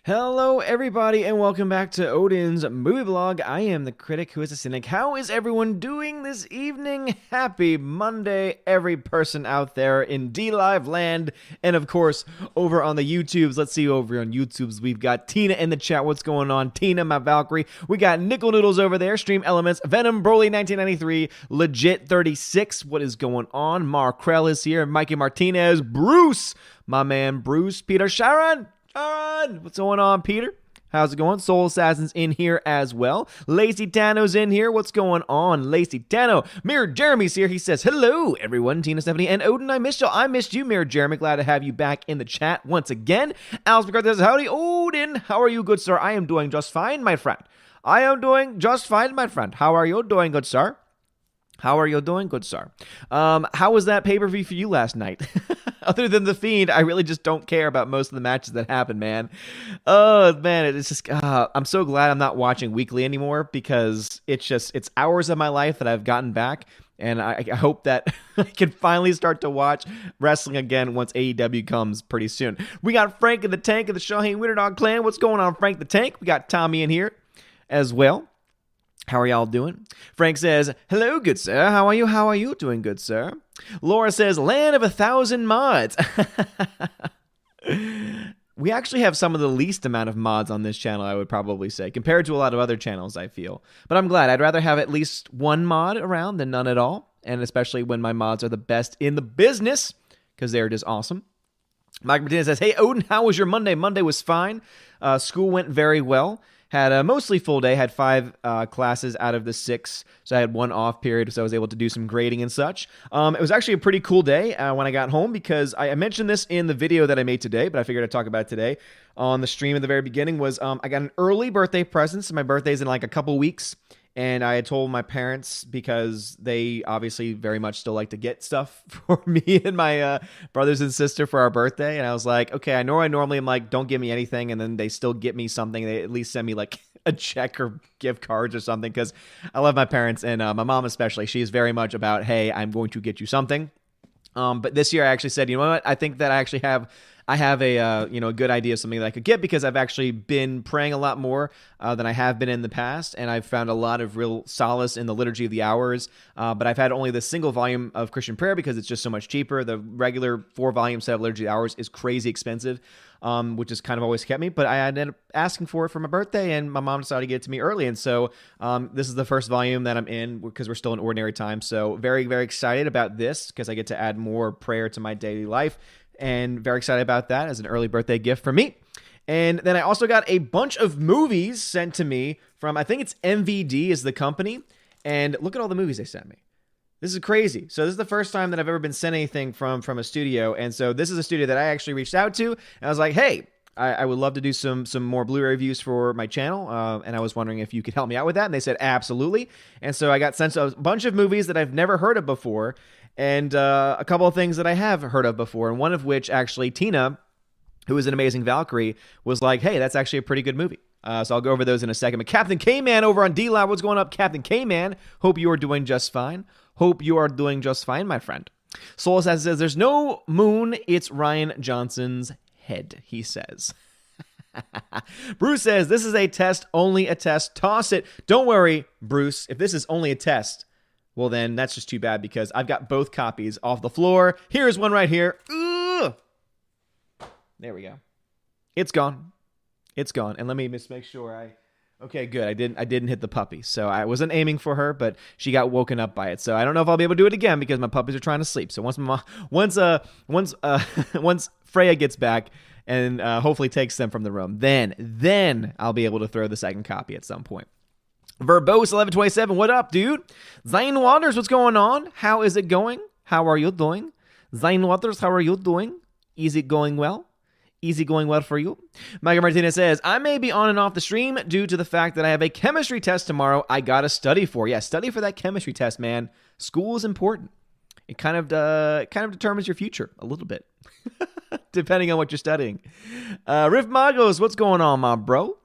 Hello, everybody, and welcome back to Odin's Movie Blog. I am the critic who is a cynic. How is everyone doing this evening? Happy Monday, every person out there in D-Live land, and of course, over on the YouTubes. Let's see, over on YouTubes, we've got Tina in the chat. What's going on? Tina, my Valkyrie. We got Nickel Noodles over there, Stream Elements, Venom, Broly 1993, Legit 36. What is going on? Markrell is here, Mikey Martinez, Bruce, my man Bruce, Peter Sharon. What's going on, Peter? How's it going? Soul Assassin's in here as well. Lacey Tano's in here. What's going on, Lacey Tano? Mirror Jeremy's here. He says, hello, everyone. Tina, Stephanie, and Odin, I missed you. I missed you, Mirror Jeremy. Glad to have you back in the chat once again. Alice McCarthy says, howdy, Odin. How are you, good sir? I am doing just fine, my friend. I am doing just fine, my friend. How are you doing, good sir? How are you doing, good sir? How was that pay-per-view for you last night? Other than The Fiend, I really just don't care about most of the matches that happen, man. Oh, man, it's just, I'm so glad I'm not watching weekly anymore because it's hours of my life that I've gotten back, and I hope that I can finally start to watch wrestling again once AEW comes pretty soon. We got Frank in the Tank of the Shaheen Winter Dog Clan. What's going on, Frank the Tank? We got Tommy in here as well. How are y'all doing? Frank says, hello, good sir. How are you? How are you doing, good sir? Laura says, land of 1,000 mods. We actually have some of the least amount of mods on this channel, I would probably say, compared to a lot of other channels, I feel. But I'm glad. I'd rather have at least one mod around than none at all, and especially when my mods are the best in the business, because they're just awesome. Mike Martinez says, hey, Odin, how was your Monday? Monday was fine. School went very well. Had a mostly full day, had 5 classes out of the 6, so I had 1 off period, so I was able to do some grading and such. It was actually a pretty cool day when I got home because I mentioned this in the video that I made today, but I figured I'd talk about it today on the stream at the very beginning, was I got an early birthday present, so my birthday's in like a couple weeks, and I had told my parents because they obviously very much still like to get stuff for me and my brothers and sister for our birthday. And I was like, okay, I know I normally am like, don't give me anything. And then they still get me something. They at least send me like a check or gift cards or something because I love my parents. And my mom especially, she is very much about, hey, I'm going to get you something. But this year I actually said, you know what? I think that I have a a good idea of something that I could get because I've actually been praying a lot more than I have been in the past, and I've found a lot of real solace in the Liturgy of the Hours. But I've had only the single volume of Christian Prayer because it's just so much cheaper. The regular 4-volume set of Liturgy of the Hours is crazy expensive, which has kind of always kept me. But I ended up asking for it for my birthday, and my mom decided to get it to me early. And so this is the first volume that I'm in because we're still in ordinary time. So very, very excited about this because I get to add more prayer to my daily life. And very excited about that as an early birthday gift for me. And then I also got a bunch of movies sent to me from, I think it's MVD is the company. And look at all the movies they sent me. This is crazy. So this is the first time that I've ever been sent anything from a studio. And so this is a studio that I actually reached out to. And I was like, hey, I would love to do some more Blu-ray reviews for my channel. And I was wondering if you could help me out with that. And they said, absolutely. And so I got sent a bunch of movies that I've never heard of before. And a couple of things that I have heard of before, and one of which actually Tina, who is an amazing Valkyrie, was like, hey, that's actually a pretty good movie. So I'll go over those in a second. But Captain K-Man over on D-Lab, what's going up, Captain K-Man? Hope you are doing just fine. Hope you are doing just fine, my friend. Soul Assassin says, there's no moon, it's Ryan Johnson's head, he says. Bruce says, this is a test, only a test. Toss it. Don't worry, Bruce, if this is only a test, well, then that's just too bad because I've got both copies off the floor. Here's one right here. Ugh. There we go. It's gone. It's gone. And let me just make sure okay, good. I didn't hit the puppy. So I wasn't aiming for her, but she got woken up by it. So I don't know if I'll be able to do it again because my puppies are trying to sleep. So once Freya gets back and hopefully takes them from the room, then I'll be able to throw the second copy at some point. Verbose1127, what up, dude? Zane Waters, what's going on? How is it going? How are you doing? Zane Waters, how are you doing? Is it going well? Easy going well for you. Micah Martinez says, I may be on and off the stream due to the fact that I have a chemistry test tomorrow I gotta study for. Yeah, study for that chemistry test, man. School is important. It kind of determines your future a little bit, depending on what you're studying. Riff Magos, what's going on, my bro?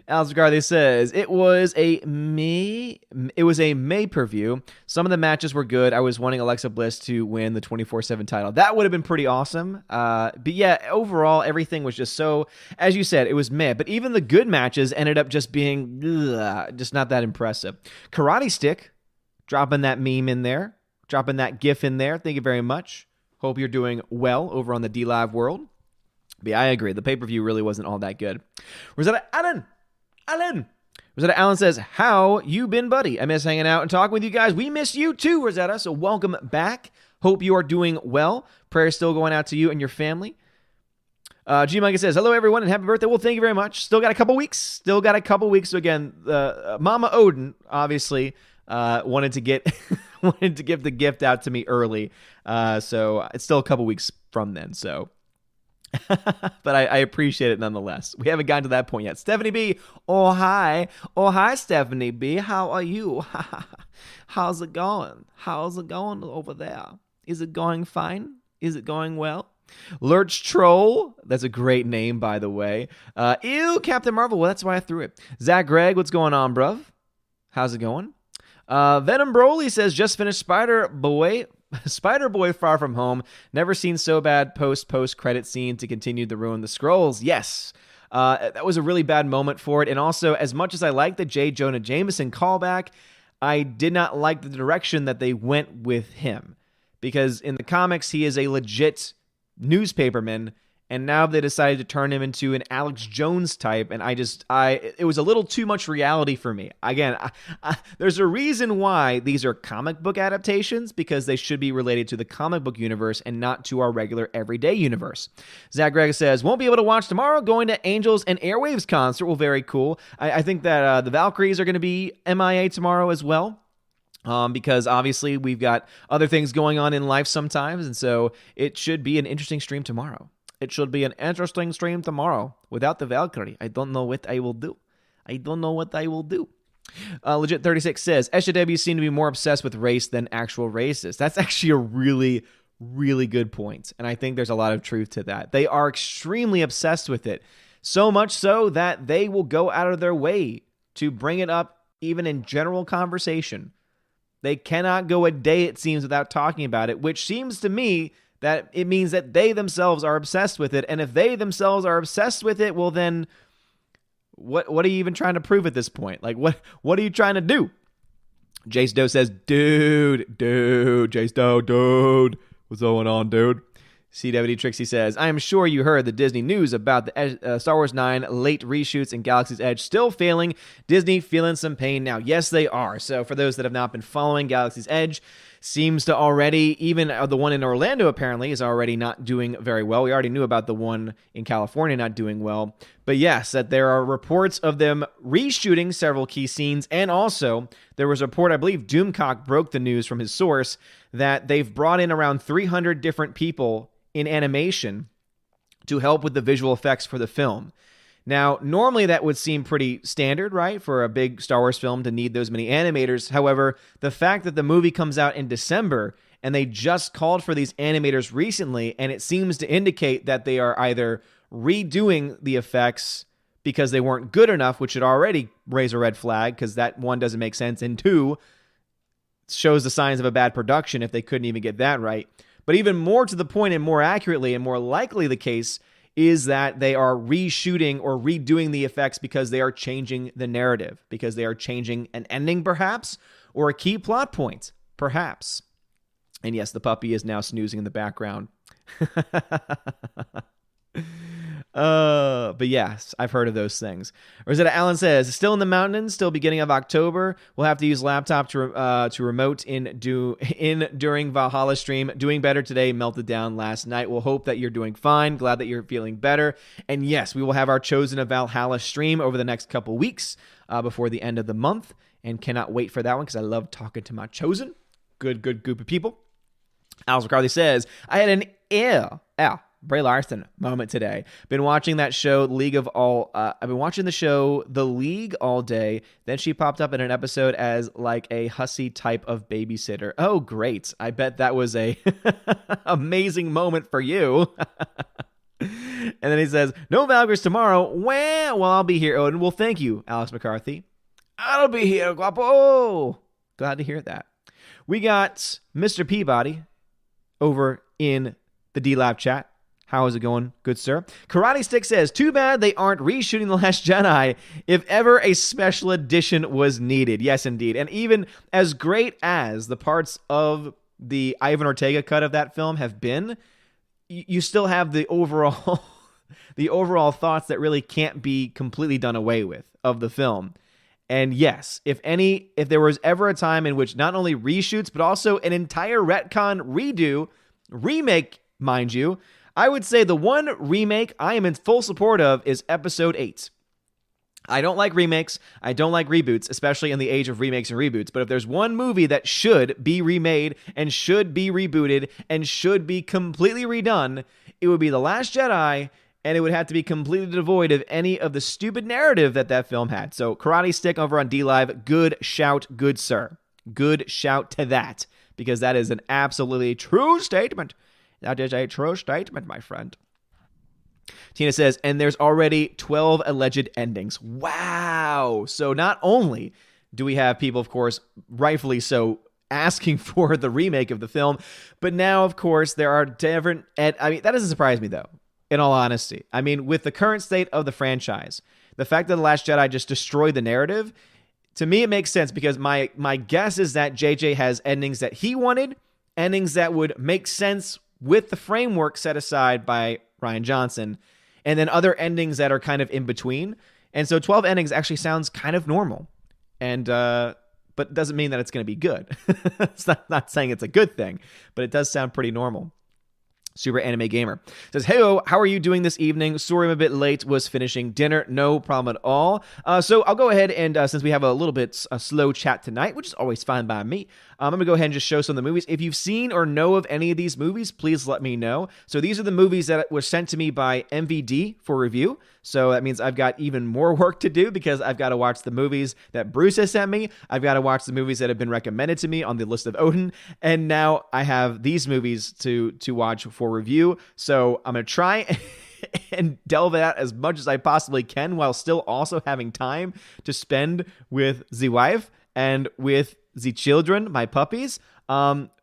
Asgard says it was a May per-view. Some of the matches were good. I was wanting Alexa Bliss to win the 24/7 title. That would have been pretty awesome. But yeah, overall everything was just so, as you said, it was meh. But even the good matches ended up just being just not that impressive. Karate Stick dropping that meme in there, dropping that GIF in there. Thank you very much. Hope you're doing well over on the DLive world. But yeah, I agree. The pay-per-view really wasn't all that good. Rosetta Allen. Rosetta Allen says, how you been, buddy? I miss hanging out and talking with you guys. We miss you too, Rosetta. So welcome back. Hope you are doing well. Prayers still going out to you and your family. G-Manga says, hello, everyone, and happy birthday. Well, thank you very much. Still got a couple weeks. So again, Mama Odin, obviously, wanted to give the gift out to me early. So it's still a couple weeks from then. So, but I appreciate it nonetheless. We haven't gotten to that point yet. Stephanie B. Oh, hi, Stephanie B. How are you? How's it going? How's it going over there? Is it going fine? Is it going well? Lurch Troll. That's a great name, by the way. Ew, Captain Marvel. Well, that's why I threw it. Zach Gregg, what's going on, bruv? How's it going? Venom Broly says, just finished Spider-Boy Far From Home. Never seen so bad post-credit scene to continue to ruin the scrolls. Yes. That was a really bad moment for it. And also, as much as I like the J. Jonah Jameson callback, I did not like the direction that they went with him. Because in the comics, he is a legit newspaperman, and now they decided to turn him into an Alex Jones type, and it was a little too much reality for me. Again, there's a reason why these are comic book adaptations, because they should be related to the comic book universe and not to our regular everyday universe. Zach Gregg says, won't be able to watch tomorrow, going to Angels and Airwaves concert. Well, very cool. I think that the Valkyries are going to be MIA tomorrow as well. Because obviously we've got other things going on in life sometimes, and so it should be an interesting stream tomorrow. Without the Valkyrie. I don't know what I will do. Legit 36 says, SJW seem to be more obsessed with race than actual racists. That's actually a really, really good point, and I think there's a lot of truth to that. They are extremely obsessed with it, so much so that they will go out of their way to bring it up even in general conversation. They cannot go a day, it seems, without talking about it, which seems to me that it means that they themselves are obsessed with it. And if they themselves are obsessed with it, well then, what are you even trying to prove at this point? Like, what are you trying to do? Jace Doe says, Jace Doe, dude. What's going on, dude? CWD Trixie says, I am sure you heard the Disney news about the Star Wars 9 late reshoots and Galaxy's Edge still failing. Disney feeling some pain now. Yes, they are. So for those that have not been following, Galaxy's Edge seems to already, even the one in Orlando apparently, is already not doing very well. We already knew about the one in California not doing well. But yes, that there are reports of them reshooting several key scenes. And also, there was a report, I believe Doomcock broke the news from his source, that they've brought in around 300 different people in animation to help with the visual effects for the film. Now, normally that would seem pretty standard, right, for a big Star Wars film to need those many animators. However, the fact that the movie comes out in December and they just called for these animators recently, and it seems to indicate that they are either redoing the effects because they weren't good enough, which should already raise a red flag because that, one, doesn't make sense, and two, shows the signs of a bad production if they couldn't even get that right. But even more to the point and more accurately and more likely the case is that they are reshooting or redoing the effects because they are changing the narrative, because they are changing an ending perhaps, or a key plot point perhaps. And yes, the puppy is now snoozing in the background. But yes, I've heard of those things. Rosetta Allen says, still in the mountains, still beginning of October. We'll have to use laptop to remote during Valhalla stream. Doing better today, melted down last night. We'll hope that you're doing fine. Glad that you're feeling better. And yes, we will have our Chosen of Valhalla stream over the next couple weeks before the end of the month. And cannot wait for that one because I love talking to my Chosen. Good group of people. Alice McCarthy says, I had an Brie Larson moment today. Been watching that show, I've been watching the show The League all day. Then she popped up in an episode as like a hussy type of babysitter. Oh, great. I bet that was a amazing moment for you. And then he says, no Valkyries tomorrow. Well, I'll be here, Odin. Well, thank you, Alex McCarthy. I'll be here, guapo. Glad to hear that. We got Mr. Peabody over in the D-Lab chat. How is it going, good sir? Karate Stick says, too bad they aren't reshooting The Last Jedi if ever a special edition was needed. Yes, indeed. And even as great as the parts of the Ivan Ortega cut of that film have been, you still have the overall the overall thoughts that really can't be completely done away with of the film. And yes, if there was ever a time in which not only reshoots, but also an entire retcon remake, mind you, I would say the one remake I am in full support of is Episode 8. I don't like remakes. I don't like reboots, especially in the age of remakes and reboots. But if there's one movie that should be remade and should be rebooted and should be completely redone, it would be The Last Jedi, and it would have to be completely devoid of any of the stupid narrative that film had. So Karate Stick over on D-Live, good shout, good sir. Good shout to that, because that is an absolutely true statement. That is a true statement, my friend. Tina says, and there's already 12 alleged endings. Wow. So not only do we have people, of course, rightfully so, asking for the remake of the film, but now, of course, there are different... I mean, that doesn't surprise me, though, in all honesty. I mean, with the current state of the franchise, the fact that The Last Jedi just destroyed the narrative, to me, it makes sense, because my guess is that JJ has endings that he wanted, endings that would make sense with the framework set aside by Rian Johnson, and then other endings that are kind of in between. And so 12 endings actually sounds kind of normal, and but doesn't mean that it's going to be good. It's not saying it's a good thing, but it does sound pretty normal. Super Anime Gamer says, hey, how are you doing this evening? Sorry I'm a bit late, was finishing dinner. No problem at all. So I'll go ahead and, since we have a little bit a slow chat tonight, which is always fine by me, I'm going to go ahead and just show some of the movies. If you've seen or know of any of these movies, please let me know. So these are the movies that were sent to me by MVD for review. So that means I've got even more work to do, because I've got to watch the movies that Bruce has sent me. I've got to watch the movies that have been recommended to me on the list of Odin. And now I have these movies to watch for review. So I'm going to try and delve out as much as I possibly can, while still also having time to spend with the wife and with the children, my puppies.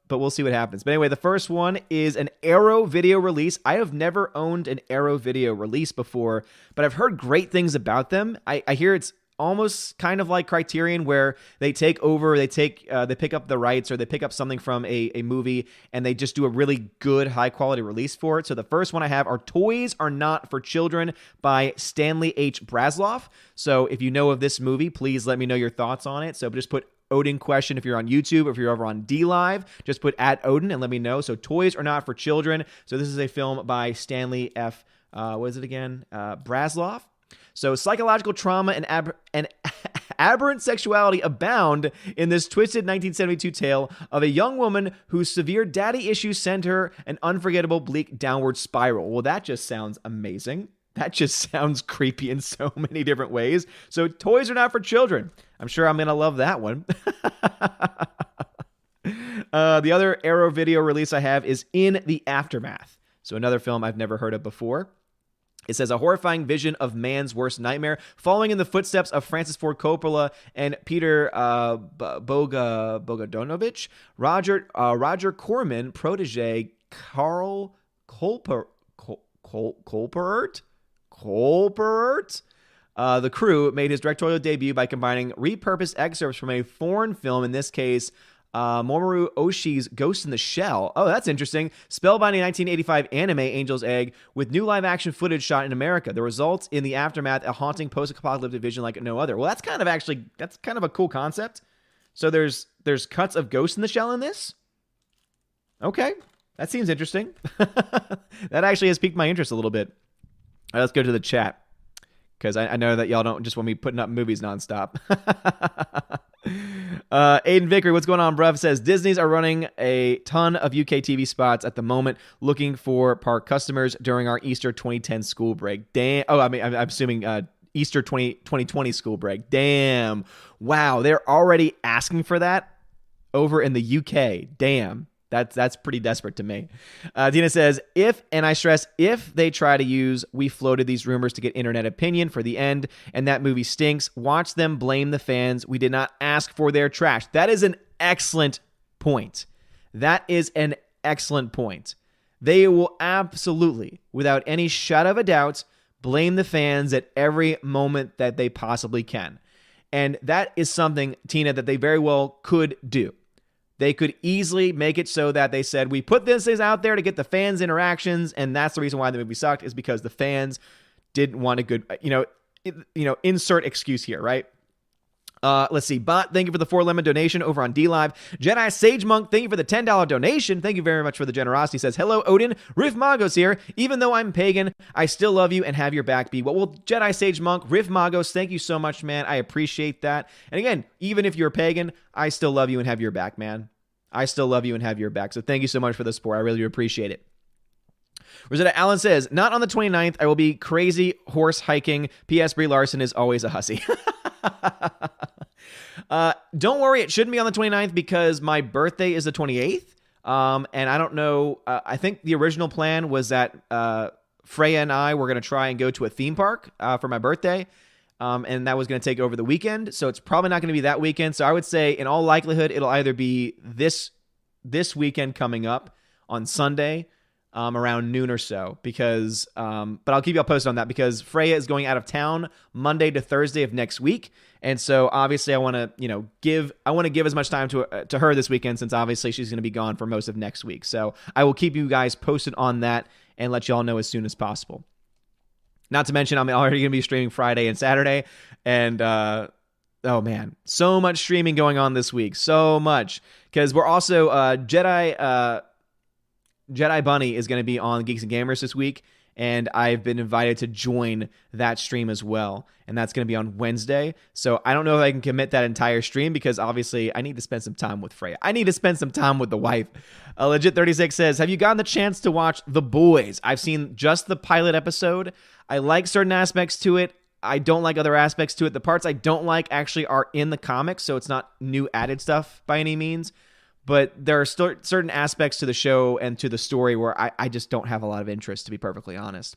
But we'll see what happens. But anyway, the first one is an Arrow video release. I have never owned an Arrow video release before, but I've heard great things about them. I hear it's almost kind of like Criterion, where they take over, they pick up the rights, or they pick up something from a movie, and they just do a really good, high-quality release for it. So the first one I have are Toys Are Not for Children by Stanley H. Brasloff. So if you know of this movie, please let me know your thoughts on it. So just put Odin question if you're on YouTube, or if you're over on D-Live, just put @Odin and let me know. So Toys Are Not for Children. So this is a film by Stanley F. What is it again? Brasloff. So psychological trauma and aberrant sexuality abound in this twisted 1972 tale of a young woman whose severe daddy issues send her an unforgettable bleak downward spiral. Well, that just sounds amazing. That just sounds creepy in so many different ways. So Toys Are Not for Children. I'm sure I'm going to love that one. The other Arrow video release I have is In the Aftermath. So another film I've never heard of before. It says, a horrifying vision of man's worst nightmare, following in the footsteps of Francis Ford Coppola and Peter Bogdanovich, Roger Corman protege Carl Kolpert. The crew made his directorial debut by combining repurposed excerpts from a foreign film, in this case, Mamoru Oshii's Ghost in the Shell. Oh, that's interesting. Spellbinding 1985 anime Angel's Egg with new live-action footage shot in America. The results in the aftermath, a haunting post-apocalyptic vision like no other. Well, that's kind of a cool concept. So there's cuts of Ghost in the Shell in this? Okay, that seems interesting. That actually has piqued my interest a little bit. All right, let's go to the chat, because I know that y'all don't just want me putting up movies nonstop. Aiden Vickery, what's going on, bruv? Says, Disney's are running a ton of UK TV spots at the moment, looking for park customers during our Easter 2010 school break. Damn. Oh, I mean, I'm assuming Easter 2020 school break. Damn. Wow, they're already asking for that over in the UK. Damn. That's pretty desperate to me. Dina says, and I stress, if they try to use "we floated these rumors to get internet opinion" for the end, and that movie stinks, watch them blame the fans. We did not ask for their trash. That is an excellent point. That is an excellent point. They will absolutely, without any shadow of a doubt, blame the fans at every moment that they possibly can. And that is something, Tina, that they very well could do. They could easily make it so that they said, we put this out there to get the fans' interactions, and that's the reason why the movie sucked, is because the fans didn't want a good, insert excuse here, right? Let's see. Bot, thank you for the 4 lemon donation over on DLive. Jedi Sage Monk, thank you for the $10 donation. Thank you very much for the generosity. Says, hello, Odin. Riff Magos here. Even though I'm pagan, I still love you and have your back, B. Well, Jedi Sage Monk, Riff Magos, thank you so much, man. I appreciate that. And again, even if you're pagan, I still love you and have your back, man. I still love you and have your back. So thank you so much for the support. I really appreciate it. Rosetta Allen says, not on the 29th. I will be crazy horse hiking. P.S. Brie Larson is always a hussy. Don't worry, it shouldn't be on the 29th because my birthday is the 28th. And I don't know. I think the original plan was that Freya and I were going to try and go to a theme park for my birthday. And that was going to take over the weekend. So it's probably not going to be that weekend. So I would say in all likelihood, it'll either be this weekend coming up on Sunday, around noon or so, because, but I'll keep you all posted on that because Freya is going out of town Monday to Thursday of next week. And so obviously I want to, give as much time to her this weekend, since obviously she's going to be gone for most of next week. So I will keep you guys posted on that and let you all know as soon as possible. Not to mention, I'm already going to be streaming Friday and Saturday. And, oh man, so much streaming going on this week. So much. Because we're also, Jedi Bunny is going to be on Geeks and Gamers this week, and I've been invited to join that stream as well, and that's going to be on Wednesday. So I don't know if I can commit that entire stream because obviously I need to spend some time with Freya. I need to spend some time with the wife. Legit36 says, have you gotten the chance to watch The Boys? I've seen just the pilot episode. I like certain aspects to it. I don't like other aspects to it. The parts I don't like actually are in the comics, so it's not new added stuff by any means. But there are certain aspects to the show and to the story where I just don't have a lot of interest, to be perfectly honest.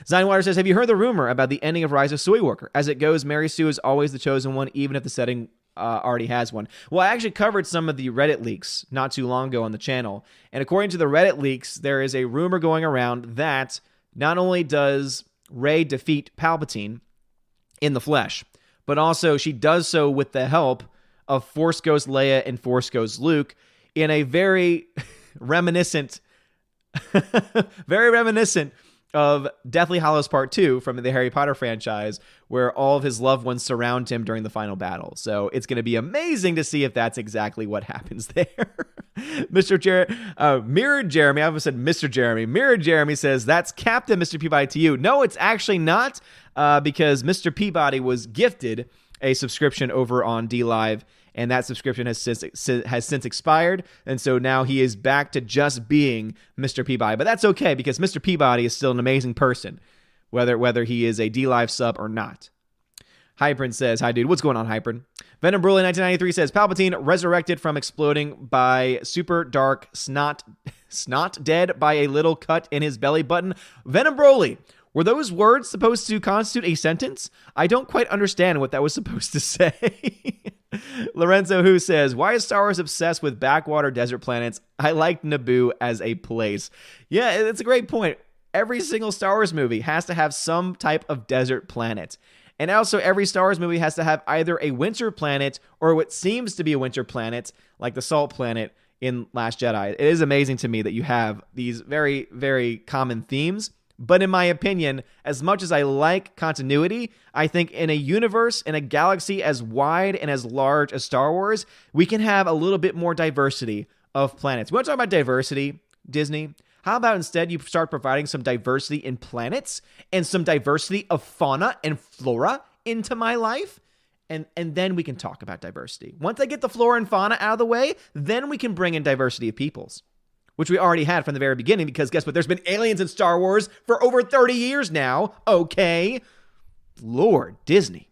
Zinewater says, have you heard the rumor about the ending of Rise of Soywalker? As it goes, Mary Sue is always the chosen one, even if the setting already has one. Well, I actually covered some of the Reddit leaks not too long ago on the channel. And according to the Reddit leaks, there is a rumor going around that not only does Rey defeat Palpatine in the flesh, but also she does so with the help of Force Ghost Leia and Force Ghost Luke, in a very reminiscent of Deathly Hallows Part 2 from the Harry Potter franchise, where all of his loved ones surround him during the final battle. So it's going to be amazing to see if that's exactly what happens there. Mirrored Jeremy, I almost said Mr. Jeremy. Mirrored Jeremy says, that's Captain Mr. Peabody to you. No, it's actually not, because Mr. Peabody was gifted a subscription over on DLive, and that subscription has since expired, and so now he is back to just being Mr. Peabody. But that's okay, because Mr. Peabody is still an amazing person, whether he is a DLive sub or not. Hypern says, hi, dude. What's going on, Hypern? Venom Broly 1993 says, Palpatine resurrected from exploding by super dark snot dead by a little cut in his belly button. Venom Broly, were those words supposed to constitute a sentence? I don't quite understand what that was supposed to say. Lorenzo Who says, why is Star Wars obsessed with backwater desert planets? I like Naboo as a place. Yeah, it's a great point. Every single Star Wars movie has to have some type of desert planet. And also every Star Wars movie has to have either a winter planet or what seems to be a winter planet, like the Salt Planet in Last Jedi. It is amazing to me that you have these very, very common themes. But in my opinion, as much as I like continuity, I think in a universe, in a galaxy as wide and as large as Star Wars, we can have a little bit more diversity of planets. We want to talk about diversity, Disney. How about instead you start providing some diversity in planets and some diversity of fauna and flora into my life? And then we can talk about diversity. Once I get the flora and fauna out of the way, then we can bring in diversity of peoples, which we already had from the very beginning, because guess what? There's been aliens in Star Wars for over 30 years now, okay? Lord, Disney.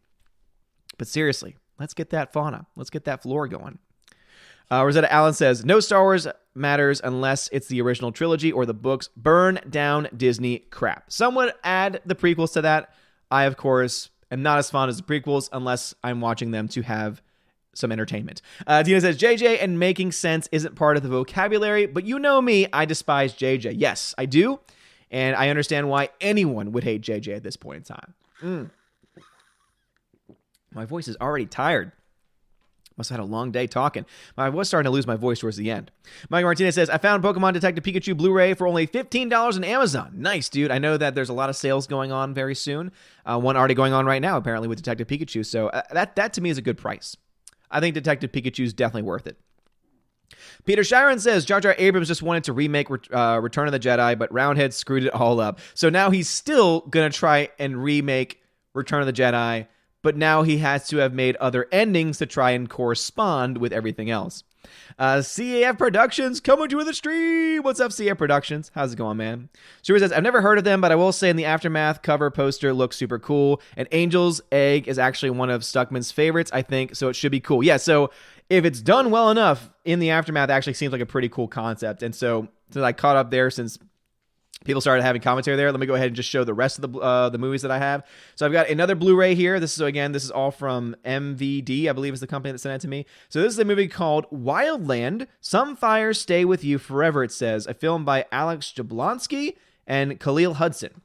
But seriously, let's get that fauna. Let's get that flora going. Rosetta Allen says, no Star Wars matters unless it's the original trilogy or the books. Burn down Disney crap. Some would add the prequels to that. I, of course, am not as fond as the prequels unless I'm watching them to have some entertainment. Tina says, JJ and making sense isn't part of the vocabulary, but you know me, I despise JJ. Yes, I do, and I understand why anyone would hate JJ at this point in time. My voice is already tired. Must have had a long day talking. I was starting to lose my voice towards the end. Mike Martinez says, I found Pokemon Detective Pikachu Blu-ray for only $15 on Amazon. Nice, dude. I know that there's a lot of sales going on very soon. One already going on right now, apparently, with Detective Pikachu. So that to me is a good price. I think Detective Pikachu is definitely worth it. Peter Shiren says, Jar Jar Abrams just wanted to remake Return of the Jedi, but Roundhead screwed it all up. So now he's still going to try and remake Return of the Jedi, but now he has to have made other endings to try and correspond with everything else. CAF Productions coming to the stream. What's up, CAF Productions? How's it going, man? Stuart says, I've never heard of them, but I will say in the Aftermath cover poster looks super cool. And Angel's Egg is actually one of Stuckman's favorites, I think, so it should be cool. Yeah, so if it's done well enough in the Aftermath, it actually seems like a pretty cool concept. And so since I caught up there, since people started having commentary there, let me go ahead and just show the rest of the movies that I have. So I've got another Blu-ray here. This is all from MVD, I believe is the company that sent it to me. So this is a movie called Wildland. Some Fires Stay With You Forever, it says. A film by Alex Jablonski and Khalil Hudson.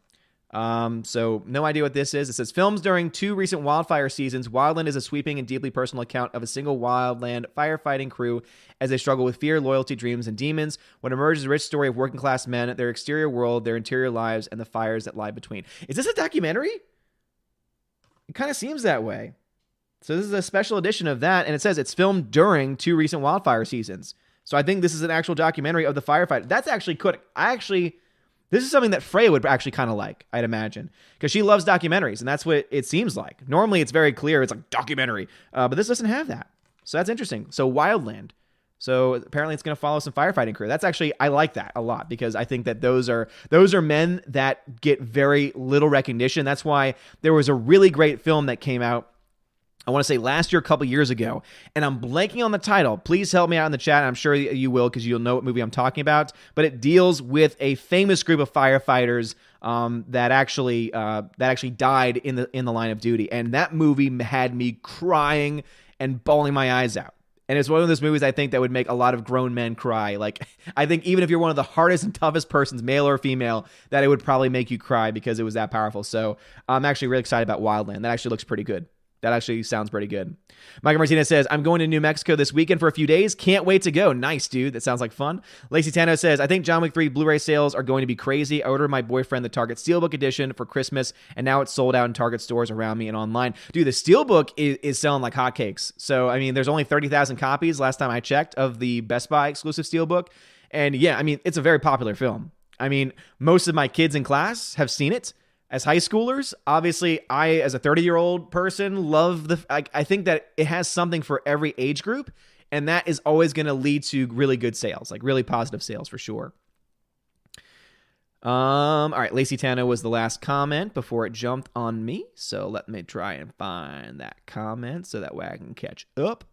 So no idea what this is. It says, films during 2 recent wildfire seasons. Wildland is a sweeping and deeply personal account of a single wildland firefighting crew as they struggle with fear, loyalty, dreams, and demons. What emerges is a rich story of working class men, their exterior world, their interior lives, and the fires that lie between. Is this a documentary? It kind of seems that way. So this is a special edition of that, and it says it's filmed during 2 recent wildfire seasons. So I think this is an actual documentary of the firefighter. That's actually good. This is something that Freya would actually kind of like, I'd imagine, because she loves documentaries, and that's what it seems like. Normally, it's very clear. It's like documentary, but this doesn't have that. So that's interesting. So Wildland. So apparently, it's going to follow some firefighting crew. That's actually, I like that a lot because I think that those are men that get very little recognition. That's why there was a really great film that came out, I want to say last year, a couple years ago, and I'm blanking on the title. Please help me out in the chat. I'm sure you will because you'll know what movie I'm talking about. But it deals with a famous group of firefighters that actually died in the line of duty, and that movie had me crying and bawling my eyes out. And it's one of those movies I think that would make a lot of grown men cry. Like, I think even if you're one of the hardest and toughest persons, male or female, that it would probably make you cry because it was that powerful. So I'm actually really excited about Wildland. That actually looks pretty good. That actually sounds pretty good. Michael Martinez says, I'm going to New Mexico this weekend for a few days. Can't wait to go. Nice, dude. That sounds like fun. Lacey Tano says, I think John Wick 3 Blu-ray sales are going to be crazy. I ordered my boyfriend the Target Steelbook edition for Christmas, and now it's sold out in Target stores around me and online. Dude, the Steelbook is selling like hotcakes. So, I mean, there's only 30,000 copies last time I checked of the Best Buy exclusive Steelbook. And yeah, I mean, it's a very popular film. I mean, most of my kids in class have seen it. As high schoolers, obviously, I, as a 30-year-old person, love I think that it has something for every age group, and that is always going to lead to really good sales, like really positive sales for sure. All right, Lacey Tano was the last comment before it jumped on me, so let me try and find that comment so that way I can catch up.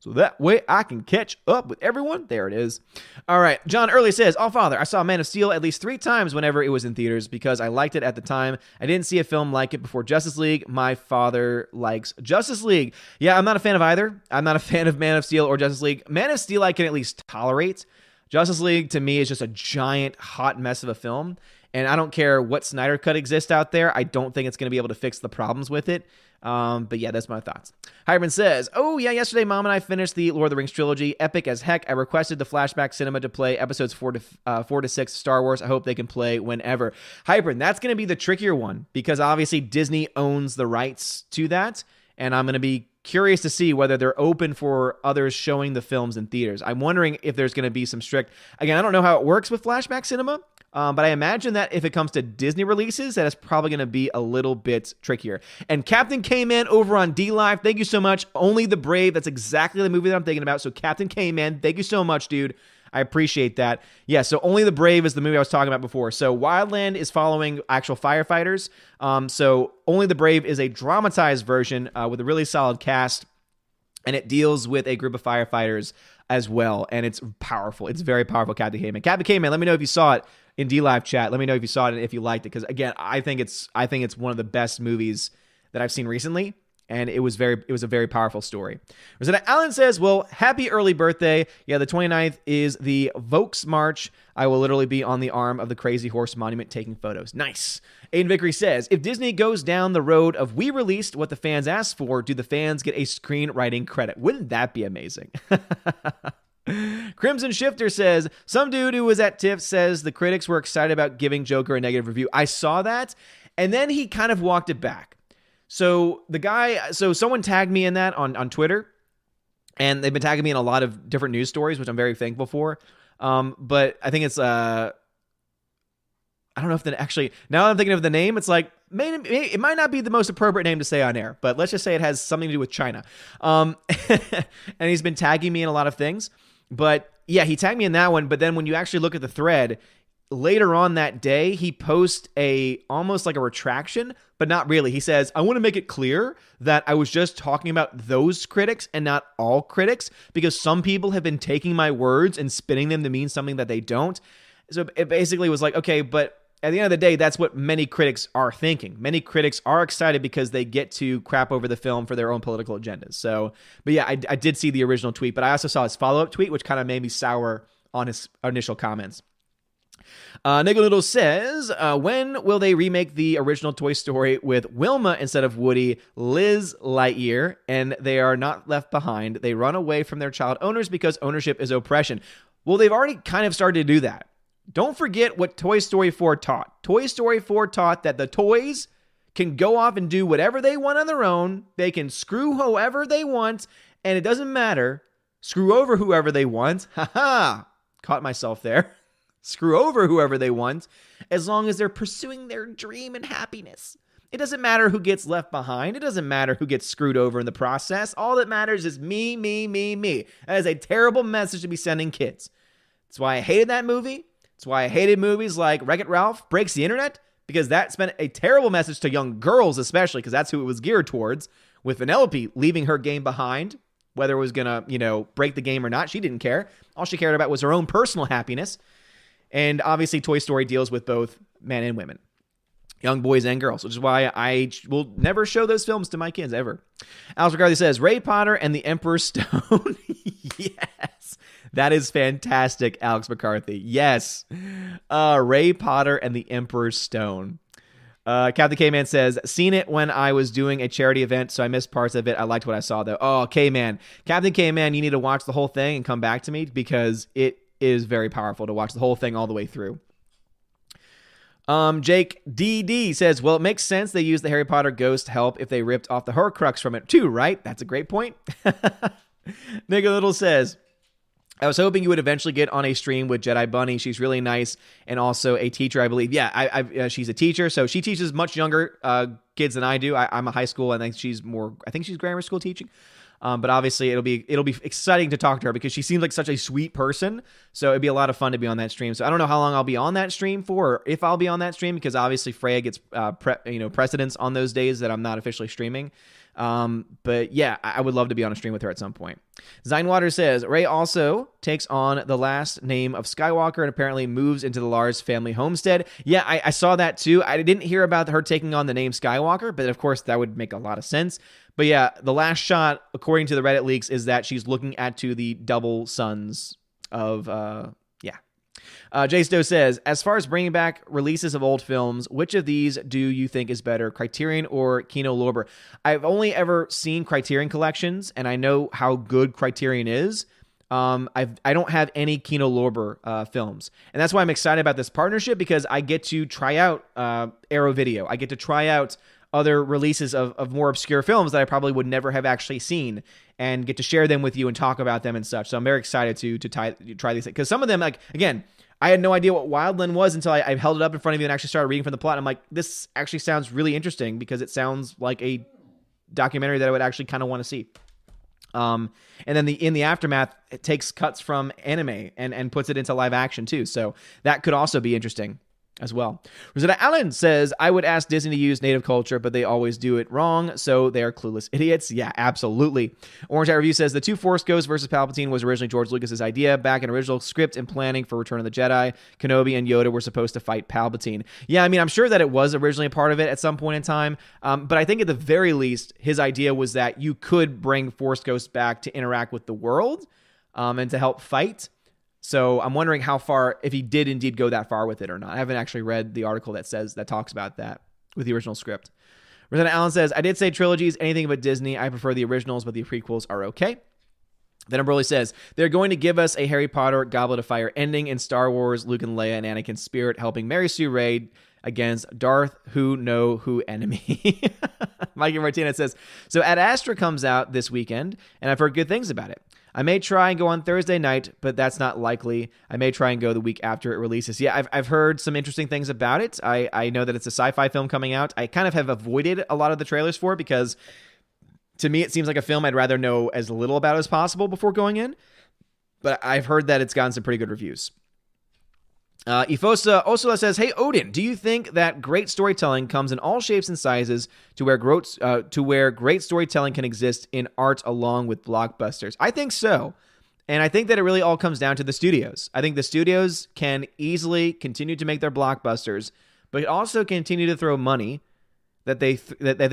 So that way I can catch up with everyone. There it is. All right. John Early says, Oh, Father, I saw Man of Steel at least 3 times whenever it was in theaters because I liked it at the time. I didn't see a film like it before Justice League. My father likes Justice League. Yeah, I'm not a fan of either. I'm not a fan of Man of Steel or Justice League. Man of Steel I can at least tolerate. Justice League, to me, is just a giant hot mess of a film. And I don't care what Snyder Cut exists out there. I don't think it's going to be able to fix the problems with it. But yeah, that's my thoughts. Hyman says, oh yeah, yesterday Mom and I finished the Lord of the Rings trilogy. Epic as heck. I requested the Flashback Cinema to play episodes 4 to 6 Star Wars. I hope they can play whenever. Hyper, that's going to be the trickier one because obviously Disney owns the rights to that. And I'm going to be curious to see whether they're open for others showing the films in theaters. I'm wondering if there's going to be some strict, again, I don't know how it works with Flashback Cinema. But I imagine that if it comes to Disney releases, that it's probably going to be a little bit trickier. And Captain K-Man over on D-Live, thank you so much. Only the Brave, that's exactly the movie that I'm thinking about. So Captain K-Man, thank you so much, dude. I appreciate that. Yeah, so Only the Brave is the movie I was talking about before. So Wildland is following actual firefighters. So Only the Brave is a dramatized version with a really solid cast. And it deals with a group of firefighters as well, and it's powerful. It's very powerful, Captain K-Man. Captain K-Man, let me know if you saw it in D-Live chat. Let me know if you saw it and if you liked it, because again, I think it's one of the best movies that I've seen recently, and it was a very powerful story. Rosetta Allen says, well, happy early birthday. Yeah, the 29th is the Volks March. I will literally be on the arm of the Crazy Horse Monument taking photos. Nice. Aiden Vickery says, if Disney goes down the road of we released what the fans asked for, do the fans get a screenwriting credit? Wouldn't that be amazing? Crimson Shifter says, some dude who was at TIFF says the critics were excited about giving Joker a negative review. I saw that, and then he kind of walked it back. So someone tagged me in that on Twitter, and they've been tagging me in a lot of different news stories, which I'm very thankful for. But I think it's, I don't know if now that I'm thinking of the name, it's like, it might not be the most appropriate name to say on air, but let's just say it has something to do with China. And he's been tagging me in a lot of things, but yeah, he tagged me in that one. But then when you actually look at the thread, later on that day, he posts almost like a retraction, but not really. He says, I want to make it clear that I was just talking about those critics and not all critics, because some people have been taking my words and spinning them to mean something that they don't. So it basically was like, okay, but at the end of the day, that's what many critics are thinking. Many critics are excited because they get to crap over the film for their own political agendas. So, but yeah, I did see the original tweet, but I also saw his follow-up tweet, which kind of made me sour on his initial comments. Niggle Noodle says, when will they remake the original Toy Story with Wilma instead of Woody, Liz Lightyear, and they are not left behind? They run away from their child owners because ownership is oppression. Well, they've already kind of started to do that. Don't forget what Toy Story 4 taught. Toy Story 4 taught that the toys can go off and do whatever they want on their own. They can screw whoever they want, and it doesn't matter. Screw over whoever they want. Ha-ha! Caught myself there. Screw over whoever they want, as long as they're pursuing their dream and happiness. It doesn't matter who gets left behind. It doesn't matter who gets screwed over in the process. All that matters is me, me, me, me. That is a terrible message to be sending kids. That's why I hated that movie. That's why I hated movies like Wreck-It Ralph Breaks the Internet, because that sent a terrible message to young girls, especially, because that's who it was geared towards, with Vanellope leaving her game behind. Whether it was going to, break the game or not, she didn't care. All she cared about was her own personal happiness. And obviously, Toy Story deals with both men and women, young boys and girls, which is why I will never show those films to my kids, ever. Alex McCarthy says, Ray Potter and the Emperor's Stone. Yes, that is fantastic, Alex McCarthy. Yes, Ray Potter and the Emperor's Stone. Captain K-Man says, seen it when I was doing a charity event, so I missed parts of it. I liked what I saw, though. Oh, K-Man. Captain K-Man, you need to watch the whole thing and come back to me, because it is very powerful to watch the whole thing all the way through. Jake DD says, well, it makes sense they use the Harry Potter ghost help if they ripped off the Horcrux from it too, right? That's a great point. Nigga Little says, I was hoping you would eventually get on a stream with Jedi Bunny. She's really nice and also a teacher, I believe. Yeah, she's a teacher, so she teaches much younger kids than I do. I'm a high school, and I think she's grammar school teaching. But obviously, it'll be exciting to talk to her, because she seems like such a sweet person. So it'd be a lot of fun to be on that stream. So I don't know how long I'll be on that stream for, or if I'll be on that stream, because obviously Freya gets precedence on those days that I'm not officially streaming. But yeah, I would love to be on a stream with her at some point. Zinewater says, Rey also takes on the last name of Skywalker and apparently moves into the Lars family homestead. Yeah, I saw that too. I didn't hear about her taking on the name Skywalker, but of course that would make a lot of sense. But yeah, the last shot, according to the Reddit leaks, is that she's looking at to the double sons of, Jay Stowe says, as far as bringing back releases of old films, which of these do you think is better, Criterion or Kino Lorber? I've only ever seen Criterion collections, and I know how good Criterion is. I don't have any Kino Lorber films, and that's why I'm excited about this partnership, because I get to try out Arrow Video. I get to try out other releases of more obscure films that I probably would never have actually seen, and get to share them with you and talk about them and such. So I'm very excited to try these, because some of them, like, again, I had no idea what Wildland was until I held it up in front of you and actually started reading from the plot. I'm like, this actually sounds really interesting, because it sounds like a documentary that I would actually kind of want to see. And then in the aftermath, it takes cuts from anime and puts it into live action too. So that could also be interesting. as well. Rosetta Allen says, I would ask Disney to use native culture, but they always do it wrong, so they are clueless idiots. Yeah, absolutely. Orange Eye Review says, the two Force Ghosts versus Palpatine was originally George Lucas's idea. Back in original script and planning for Return of the Jedi, Kenobi and Yoda were supposed to fight Palpatine. Yeah, I mean, I'm sure that it was originally a part of it at some point in time, but I think at the very least, his idea was that you could bring Force Ghosts back to interact with the world and to help fight. So I'm wondering how far, if he did indeed go that far with it or not. I haven't actually read the article that talks about that with the original script. Rosanna Allen says, I did say trilogies, anything but Disney. I prefer the originals, but the prequels are okay. Then Broly says, they're going to give us a Harry Potter Goblet of Fire ending in Star Wars, Luke and Leia and Anakin's spirit helping Mary Sue Raid against Darth Who Know Who enemy. Mikey Martinez says, so Ad Astra comes out this weekend, and I've heard good things about it. I may try and go on Thursday night, but that's not likely. I may try and go the week after it releases. Yeah, I've heard some interesting things about it. I know that it's a sci-fi film coming out. I kind of have avoided a lot of the trailers for it because to me it seems like a film I'd rather know as little about as possible before going in. But I've heard that it's gotten some pretty good reviews. Ifosa Osula says, hey, Odin, do you think that great storytelling comes in all shapes and sizes to where great storytelling can exist in art along with blockbusters? I think so. And I think that it really all comes down to the studios. I think the studios can easily continue to make their blockbusters, but also continue to throw money that they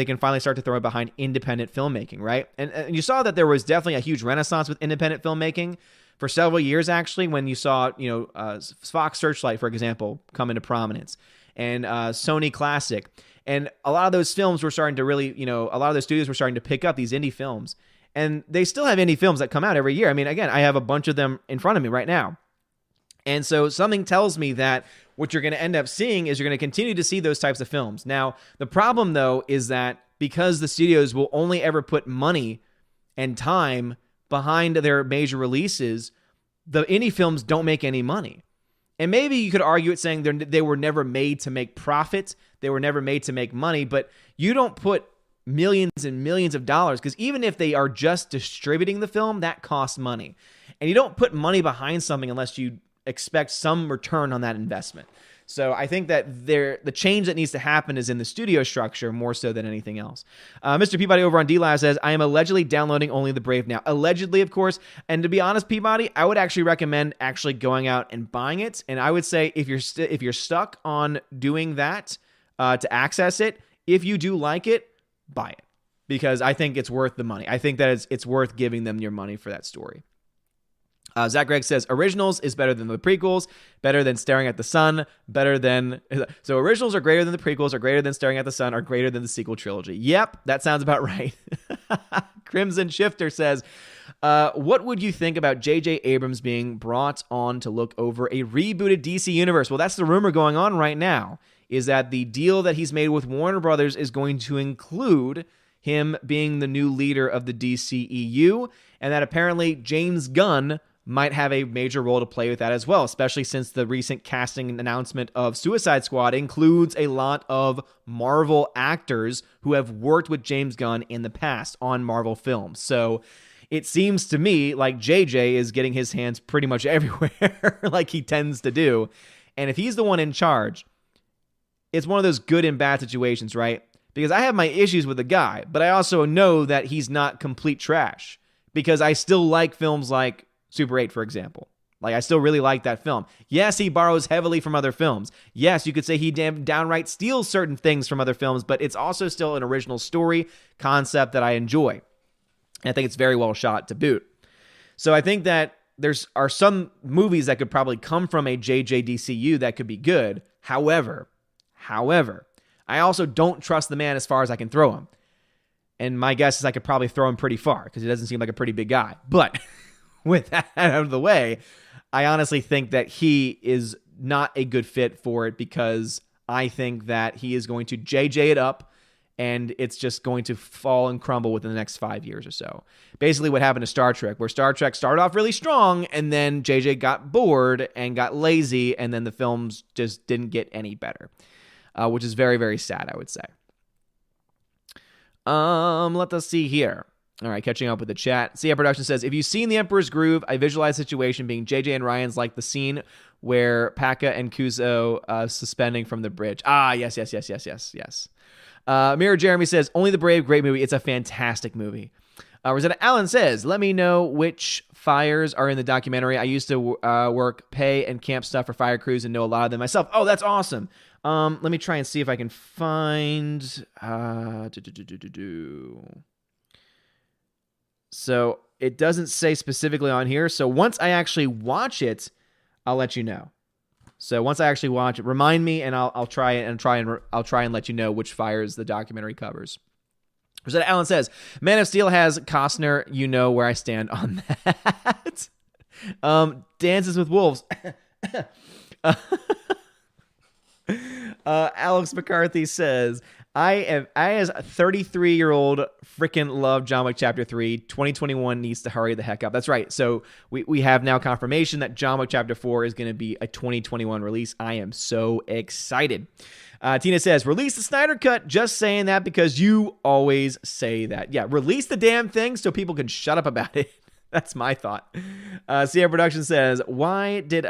can finally start to throw behind independent filmmaking, right? And you saw that there was definitely a huge renaissance with independent filmmaking for several years, actually, when you saw, Fox Searchlight, for example, come into prominence, and Sony Classic. And a lot of those films were starting to really, a lot of those studios were starting to pick up these indie films. And they still have indie films that come out every year. I mean, again, I have a bunch of them in front of me right now. And so something tells me that what you're going to end up seeing is you're going to continue to see those types of films. Now, the problem, though, is that because the studios will only ever put money and time behind their major releases, the indie films don't make any money. And maybe you could argue it saying they were never made to make profit. They were never made to make money, but you don't put millions and millions of dollars, because even if they are just distributing the film, that costs money. And you don't put money behind something unless you expect some return on that investment. So I think that the change that needs to happen is in the studio structure more so than anything else. Mr. Peabody over on D-Live says, I am allegedly downloading Only the Brave now. Allegedly, of course. And to be honest, Peabody, I would actually recommend actually going out and buying it. And I would say if you're stuck on doing that to access it, if you do like it, buy it. Because I think it's worth the money. I think that it's worth giving them your money for that story. Zach Gregg says, originals is better than the prequels, better than Staring at the Sun, so originals are greater than the prequels, are greater than Staring at the Sun, are greater than the sequel trilogy. Yep, that sounds about right. Crimson Shifter says, what would you think about J.J. Abrams being brought on to look over a rebooted DC universe? Well, that's the rumor going on right now, is that the deal that he's made with Warner Brothers is going to include him being the new leader of the DCEU, and that apparently James Gunn might have a major role to play with that as well, especially since the recent casting announcement of Suicide Squad includes a lot of Marvel actors who have worked with James Gunn in the past on Marvel films. So it seems to me like JJ is getting his hands pretty much everywhere like he tends to do. And if he's the one in charge, it's one of those good and bad situations, right? Because I have my issues with the guy, but I also know that he's not complete trash, because I still like films like Super 8, for example. Like, I still really like that film. Yes, he borrows heavily from other films. Yes, you could say he downright steals certain things from other films, but it's also still an original story concept that I enjoy. And I think it's very well shot to boot. So I think that are some movies that could probably come from a JJDCU that could be good. However, I also don't trust the man as far as I can throw him. And my guess is I could probably throw him pretty far, because he doesn't seem like a pretty big guy. But with that out of the way, I honestly think that he is not a good fit for it, because I think that he is going to JJ it up, and it's just going to fall and crumble within the next 5 years or so. Basically what happened to Star Trek, where Star Trek started off really strong, and then JJ got bored and got lazy, and then the films just didn't get any better, which is very, very sad, I would say. Let us see here. All right, catching up with the chat. CF Production says, if you've seen The Emperor's Groove, I visualize the situation being JJ and Ryan's like the scene where Paka and Kuzo suspending from the bridge. Ah, yes. Mirror Jeremy says, only the Brave, great movie. It's a fantastic movie. Rosetta Allen says, let me know which fires are in the documentary. I used to work pay and camp stuff for fire crews and know a lot of them myself. Oh, that's awesome. Let me try and see if I can find... So it doesn't say specifically on here. So once I actually watch it, I'll let you know. So once I actually watch it, remind me, and I'll try and let you know which fires the documentary covers. Rosetta Allen says, Man of Steel has Costner. You know where I stand on that. Dances with Wolves. Alex McCarthy says, I as a 33-year-old freaking love John Wick Chapter 3. 2021 needs to hurry the heck up. That's right. So we have now confirmation that John Wick Chapter 4 is going to be a 2021 release. I am so excited. Tina says, release the Snyder Cut. Just saying that because you always say that. Yeah, release the damn thing so people can shut up about it. That's my thought. Sierra Production says, JJ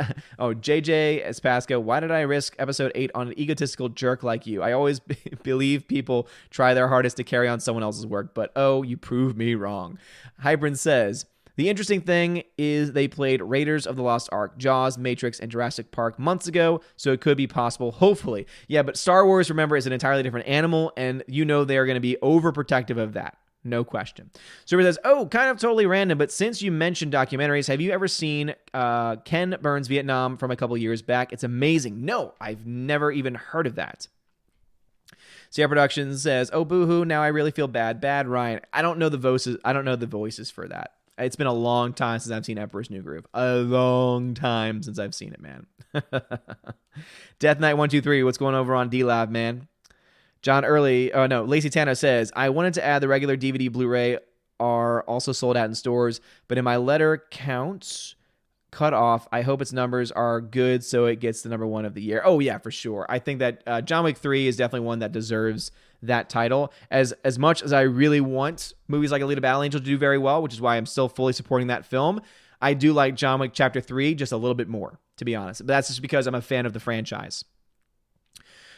Espasca, why did I risk episode 8 on an egotistical jerk like you? I always believe people try their hardest to carry on someone else's work, but you proved me wrong. Hybrid says, the interesting thing is they played Raiders of the Lost Ark, Jaws, Matrix, and Jurassic Park months ago, so it could be possible, hopefully. Yeah, but Star Wars, remember, is an entirely different animal, and they're going to be overprotective of that. No question. Server says, kind of totally random, but since you mentioned documentaries, have you ever seen Ken Burns' Vietnam from a couple years back? It's amazing. No, I've never even heard of that. Sierra Productions says, boo-hoo, now I really feel bad. Bad Ryan. I don't know the voices for that. It's been a long time since I've seen Emperor's New Groove. A long time since I've seen it, man. Death Knight 123, what's going over on D-Lab, man? Lacey Tano says, I wanted to add the regular DVD Blu-ray are also sold out in stores, but in my letter count cut off, I hope its numbers are good so it gets the number 1 of the year. Oh, yeah, for sure. I think that John Wick 3 is definitely one that deserves that title. As much as I really want movies like Alita Battle Angel to do very well, which is why I'm still fully supporting that film, I do like John Wick Chapter 3 just a little bit more, to be honest. But that's just because I'm a fan of the franchise.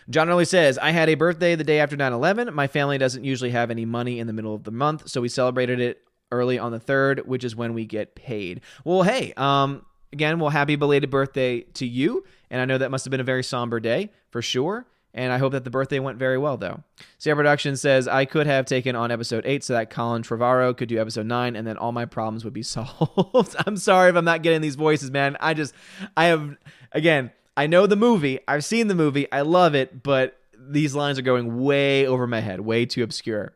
John Early says, I had a birthday the day after 9/11. My family doesn't usually have any money in the middle of the month, so we celebrated it early on the 3rd, which is when we get paid. Well, hey, again, happy belated birthday to you, and I know that must have been a very somber day, for sure, and I hope that the birthday went very well, though. Sierra Production says, I could have taken on episode 8 so that Colin Trevorrow could do episode 9, and then all my problems would be solved. I'm sorry if I'm not getting these voices, man. I know the movie. I've seen the movie. I love it, but these lines are going way over my head, way too obscure.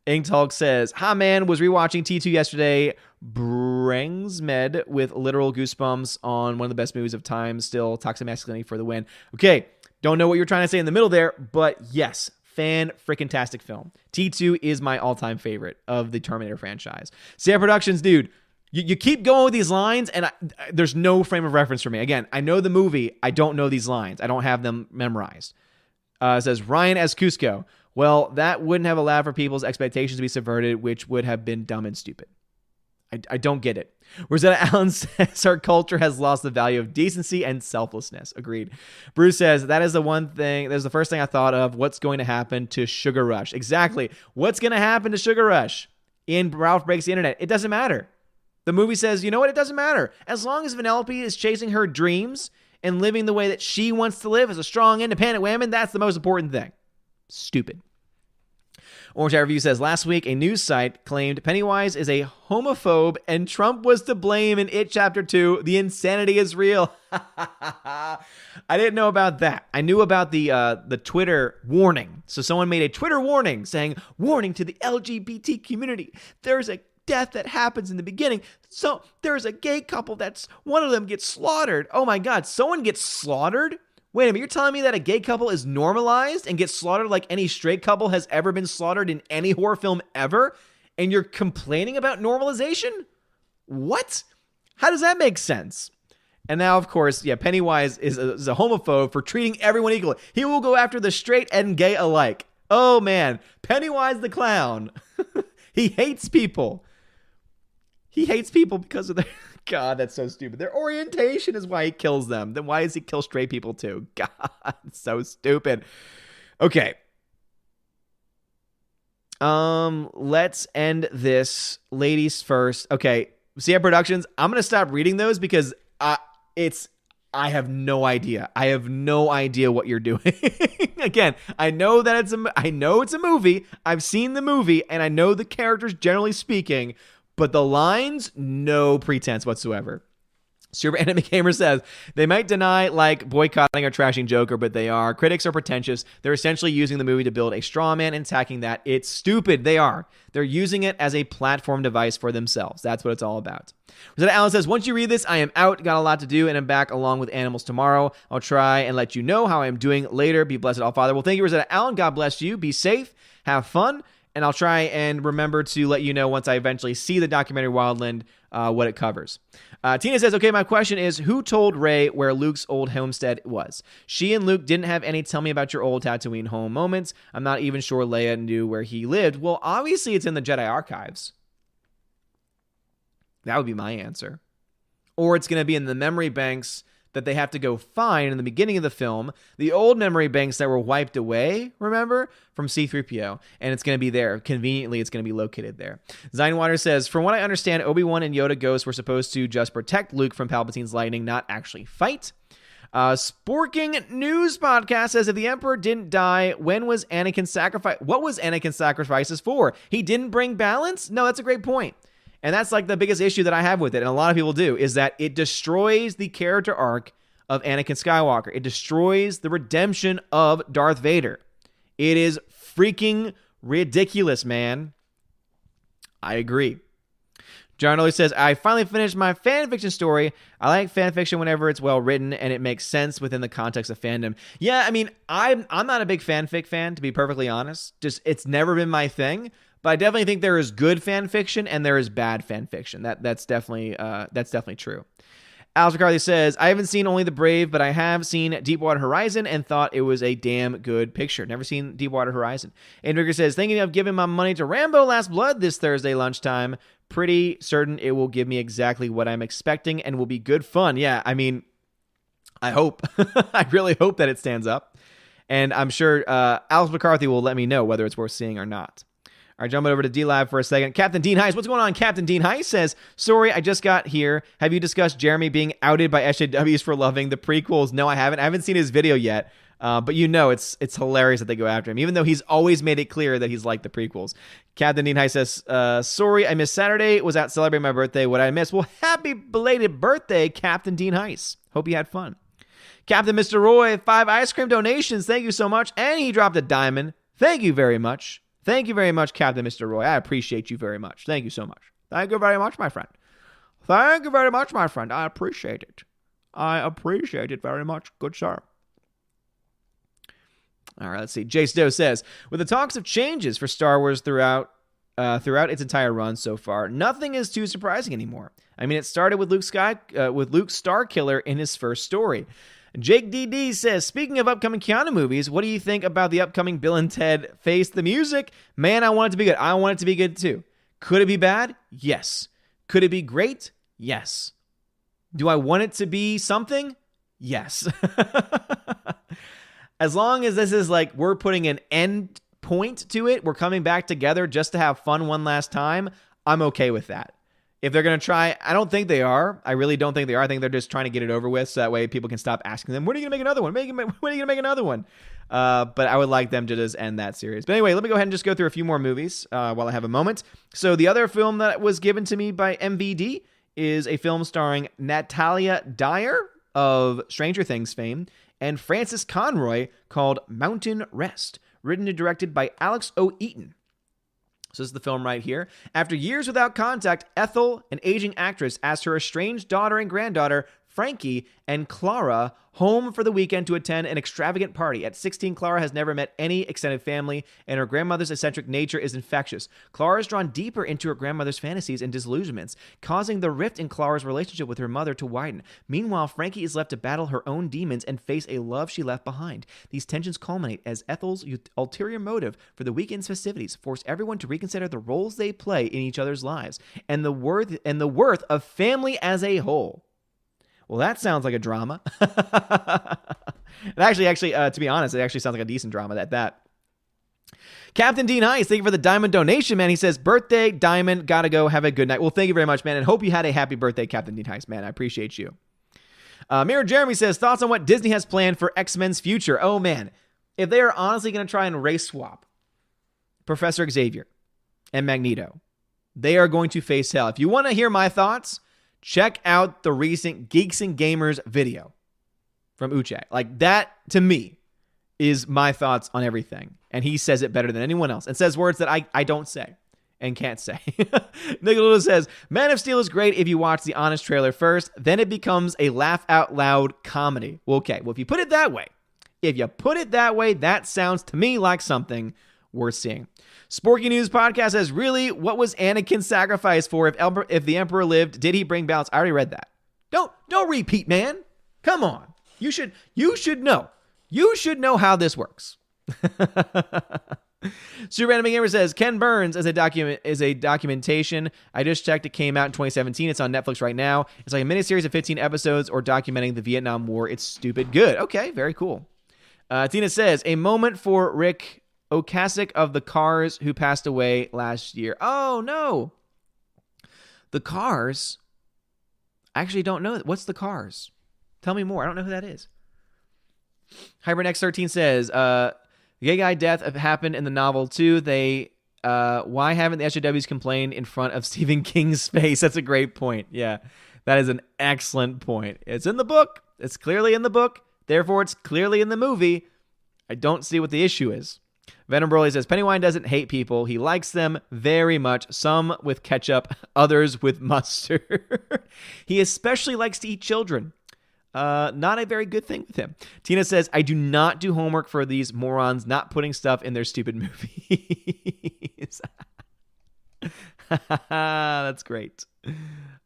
Ink Talk says, hi, man, was rewatching T2 yesterday. Brings med with literal goosebumps on one of the best movies of time. Still, Toxic Masculinity for the win. Okay, don't know what you're trying to say in the middle there, but yes, fan-freaking-tastic film. T2 is my all-time favorite of the Terminator franchise. Sam Productions, dude. You keep going with these lines, and there's no frame of reference for me. Again, I know the movie. I don't know these lines. I don't have them memorized. It says, Ryan as Cusco. Well, that wouldn't have allowed for people's expectations to be subverted, which would have been dumb and stupid. I don't get it. Rosetta Allen says, our culture has lost the value of decency and selflessness. Agreed. Bruce says, that is the first thing I thought of. What's going to happen to Sugar Rush? Exactly. What's going to happen to Sugar Rush in Ralph Breaks the Internet? It doesn't matter. The movie says, you know what? It doesn't matter. As long as Vanellope is chasing her dreams and living the way that she wants to live as a strong, independent woman, that's the most important thing. Stupid. Orange Eye Review says, last week, a news site claimed Pennywise is a homophobe and Trump was to blame in It Chapter 2. The insanity is real. I didn't know about that. I knew about the Twitter warning. So someone made a Twitter warning saying, warning to the LGBT community. There's a death that happens in the beginning. So there's a gay couple that's one of them gets slaughtered. Oh my God, someone gets slaughtered? Wait a minute, you're telling me that a gay couple is normalized and gets slaughtered like any straight couple has ever been slaughtered in any horror film ever? And you're complaining about normalization? What? How does that make sense? And now, of course, Pennywise is a homophobe for treating everyone equally. He will go after the straight and gay alike. Oh man, Pennywise the clown. He hates people. He hates people because of their... God, that's so stupid. Their orientation is why he kills them. Then why does he kill straight people too? God, so stupid. Okay. Let's end this. Ladies first. Okay. CM Productions, I'm going to stop reading those because I have no idea. I have no idea what you're doing. Again, I know it's a movie. I've seen the movie and I know the characters generally speaking, but the lines, no pretense whatsoever. Super Anime Gamer says, they might deny like boycotting or trashing Joker, but they are. Critics are pretentious. They're essentially using the movie to build a straw man and attacking that. It's stupid. They are. They're using it as a platform device for themselves. That's what it's all about. Rosetta Allen says, once you read this, I am out. Got a lot to do and I'm back along with Animals tomorrow. I'll try and let you know how I'm doing later. Be blessed, all Father. Well, thank you, Rosetta Allen. God bless you. Be safe. Have fun. And I'll try and remember to let you know once I eventually see the documentary Wildland, what it covers. Tina says, okay, my question is, who told Rey where Luke's old homestead was? She and Luke didn't have any tell me about your old Tatooine home moments. I'm not even sure Leia knew where he lived. Well, obviously it's in the Jedi archives. That would be my answer. Or it's going to be in the memory banks that they have to go find in the beginning of the film, the old memory banks that were wiped away, remember, from C-3PO, and it's going to be there. Conveniently, it's going to be located there. Zinewater says, from what I understand, Obi-Wan and Yoda Ghost were supposed to just protect Luke from Palpatine's lightning, not actually fight. Sporking News Podcast says, if the Emperor didn't die, when was Anakin sacrificed? What was Anakin's sacrifices for? He didn't bring balance? No, that's a great point. And that's like the biggest issue that I have with it, and a lot of people do, is that it destroys the character arc of Anakin Skywalker. It destroys the redemption of Darth Vader. It is freaking ridiculous, man. I agree. John Early says, I finally finished my fanfiction story. I like fanfiction whenever it's well written and it makes sense within the context of fandom. Yeah, I mean, I'm not a big fanfic fan, to be perfectly honest. Just, it's never been my thing. But I definitely think there is good fan fiction and there is bad fan fiction. That's definitely true. Alex McCarthy says, I haven't seen Only the Brave, but I have seen Deepwater Horizon and thought it was a damn good picture. Never seen Deepwater Horizon. And Rigger says, thinking of giving my money to Rambo Last Blood this Thursday lunchtime. Pretty certain it will give me exactly what I'm expecting and will be good fun. Yeah, I mean, I hope. I really hope that it stands up. And I'm sure Alex McCarthy will let me know whether it's worth seeing or not. All right, jumping over to D-Lab for a second. Captain Dean Heiss. What's going on? Captain Dean Heiss says, sorry, I just got here. Have you discussed Jeremy being outed by SJWs for loving the prequels? No, I haven't. I haven't seen his video yet. But you know it's hilarious that they go after him, even though he's always made it clear that he's like the prequels. Captain Dean Heiss says, sorry, I missed Saturday. Was out celebrating my birthday. What I missed? Well, happy belated birthday, Captain Dean Heiss. Hope you had fun. Captain Mr. Roy, 5 ice cream donations. Thank you so much. And he dropped a diamond. Thank you very much. Thank you very much, Captain Mr. Roy. I appreciate you very much. Thank you so much. Thank you very much, my friend. Thank you very much, my friend. I appreciate it. I appreciate it very much. Good sir. All right, let's see. Jace Doe says, with the talks of changes for Star Wars throughout its entire run so far, nothing is too surprising anymore. I mean, it started with Luke Starkiller in his first story. Jake DD says, speaking of upcoming Keanu movies, what do you think about the upcoming Bill and Ted Face the Music? Man, I want it to be good. I want it to be good too. Could it be bad? Yes. Could it be great? Yes. Do I want it to be something? Yes. As long as this is like we're putting an end point to it, we're coming back together just to have fun one last time, I'm okay with that. If they're going to try, I don't think they are. I really don't think they are. I think they're just trying to get it over with so that way people can stop asking them, when are you going to make another one? When are you going to make another one? But I would like them to just end that series. But anyway, let me go ahead and just go through a few more movies while I have a moment. So the other film that was given to me by MVD is a film starring Natalia Dyer of Stranger Things fame and Francis Conroy called Mountain Rest, written and directed by Alex O. Eaton. So this is the film right here. After years without contact, Ethel, an aging actress, asks her estranged daughter and granddaughter, Frankie, and Clara home for the weekend to attend an extravagant party. At 16, Clara has never met any extended family, and her grandmother's eccentric nature is infectious. Clara is drawn deeper into her grandmother's fantasies and disillusionments, causing the rift in Clara's relationship with her mother to widen. Meanwhile, Frankie is left to battle her own demons and face a love she left behind. These tensions culminate as Ethel's ulterior motive for the weekend's festivities force everyone to reconsider the roles they play in each other's lives and the worth of family as a whole. Well, that sounds like a drama. Actually, to be honest, it actually sounds like a decent drama at that. Captain Dean Heiss, thank you for the diamond donation, man. He says, birthday, diamond, gotta go, have a good night. Well, thank you very much, man, and hope you had a happy birthday, Captain Dean Heiss, man. I appreciate you. Mirror Jeremy says, thoughts on what Disney has planned for X-Men's future? Oh, man. If they are honestly going to try and race swap Professor Xavier and Magneto, they are going to face hell. If you want to hear my thoughts, check out the recent Geeks and Gamers video from Uche. Like, that, to me, is my thoughts on everything. And he says it better than anyone else and says words that I don't say and can't say. Nicola says, Man of Steel is great if you watch the honest trailer first. Then it becomes a laugh-out-loud comedy. Well, okay, well, if you put it that way, that sounds to me like something worth seeing. Sporky News Podcast says, really, what was Anakin's sacrifice for if the Emperor lived? Did he bring balance? I already read that. Don't repeat, man. Come on. You should know. You should know how this works. Super Anime Gamer says, Ken Burns is a documentation. I just checked. It came out in 2017. It's on Netflix right now. It's like a miniseries of 15 episodes or documenting the Vietnam War. It's stupid good. Okay, very cool. Tina says, a moment for Rick Ocasek of the Cars who passed away last year. Oh, no. The Cars? I actually don't know. What's the Cars? Tell me more. I don't know who that is. HyberNX13 says, gay guy death happened in the novel too. Why haven't the SJWs complained in front of Stephen King's face? That's a great point. Yeah, that is an excellent point. It's in the book. It's clearly in the book. Therefore, it's clearly in the movie. I don't see what the issue is. Venom Broly says, Pennywise doesn't hate people. He likes them very much. Some with ketchup, others with mustard. He especially likes to eat children. Not a very good thing with him. Tina says, I do not do homework for these morons not putting stuff in their stupid movies. That's great.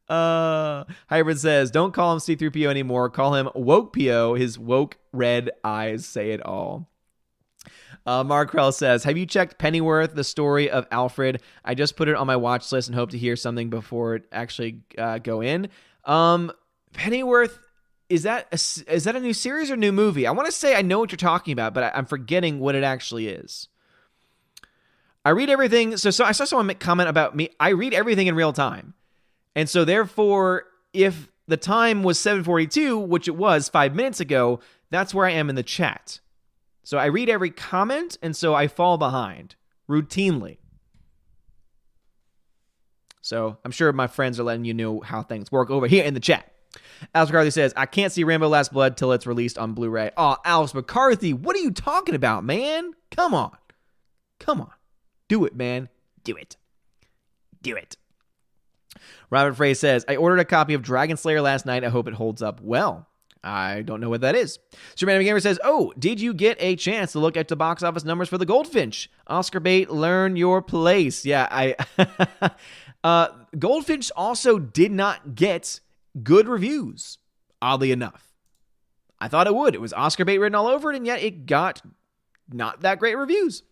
Hybrid says, don't call him C3PO anymore. Call him Woke PO. His woke red eyes say it all. Mark Krell says, have you checked Pennyworth, the story of Alfred? I just put it on my watch list and hope to hear something before it actually go in. Pennyworth, is that a new series or new movie? I want to say I know what you're talking about, but I'm forgetting what it actually is. I read everything. So I saw someone comment about me. I read everything in real time. And so therefore, if the time was 7:42, which it was 5 minutes ago, that's where I am in the chat. So I read every comment, and so I fall behind routinely. So I'm sure my friends are letting you know how things work over here in the chat. Alex McCarthy says, I can't see Rambo Last Blood till it's released on Blu-ray. Oh, Alex McCarthy, what are you talking about, man? Come on. Do it, man. Do it. Robert Frey says, I ordered a copy of Dragon Slayer last night. I hope it holds up well. I don't know what that is. Superman Gamer says, oh, did you get a chance to look at the box office numbers for The Goldfinch? Oscar bait, learn your place. Yeah, Goldfinch also did not get good reviews, oddly enough. I thought it would. It was Oscar bait written all over it, and yet it got not that great reviews.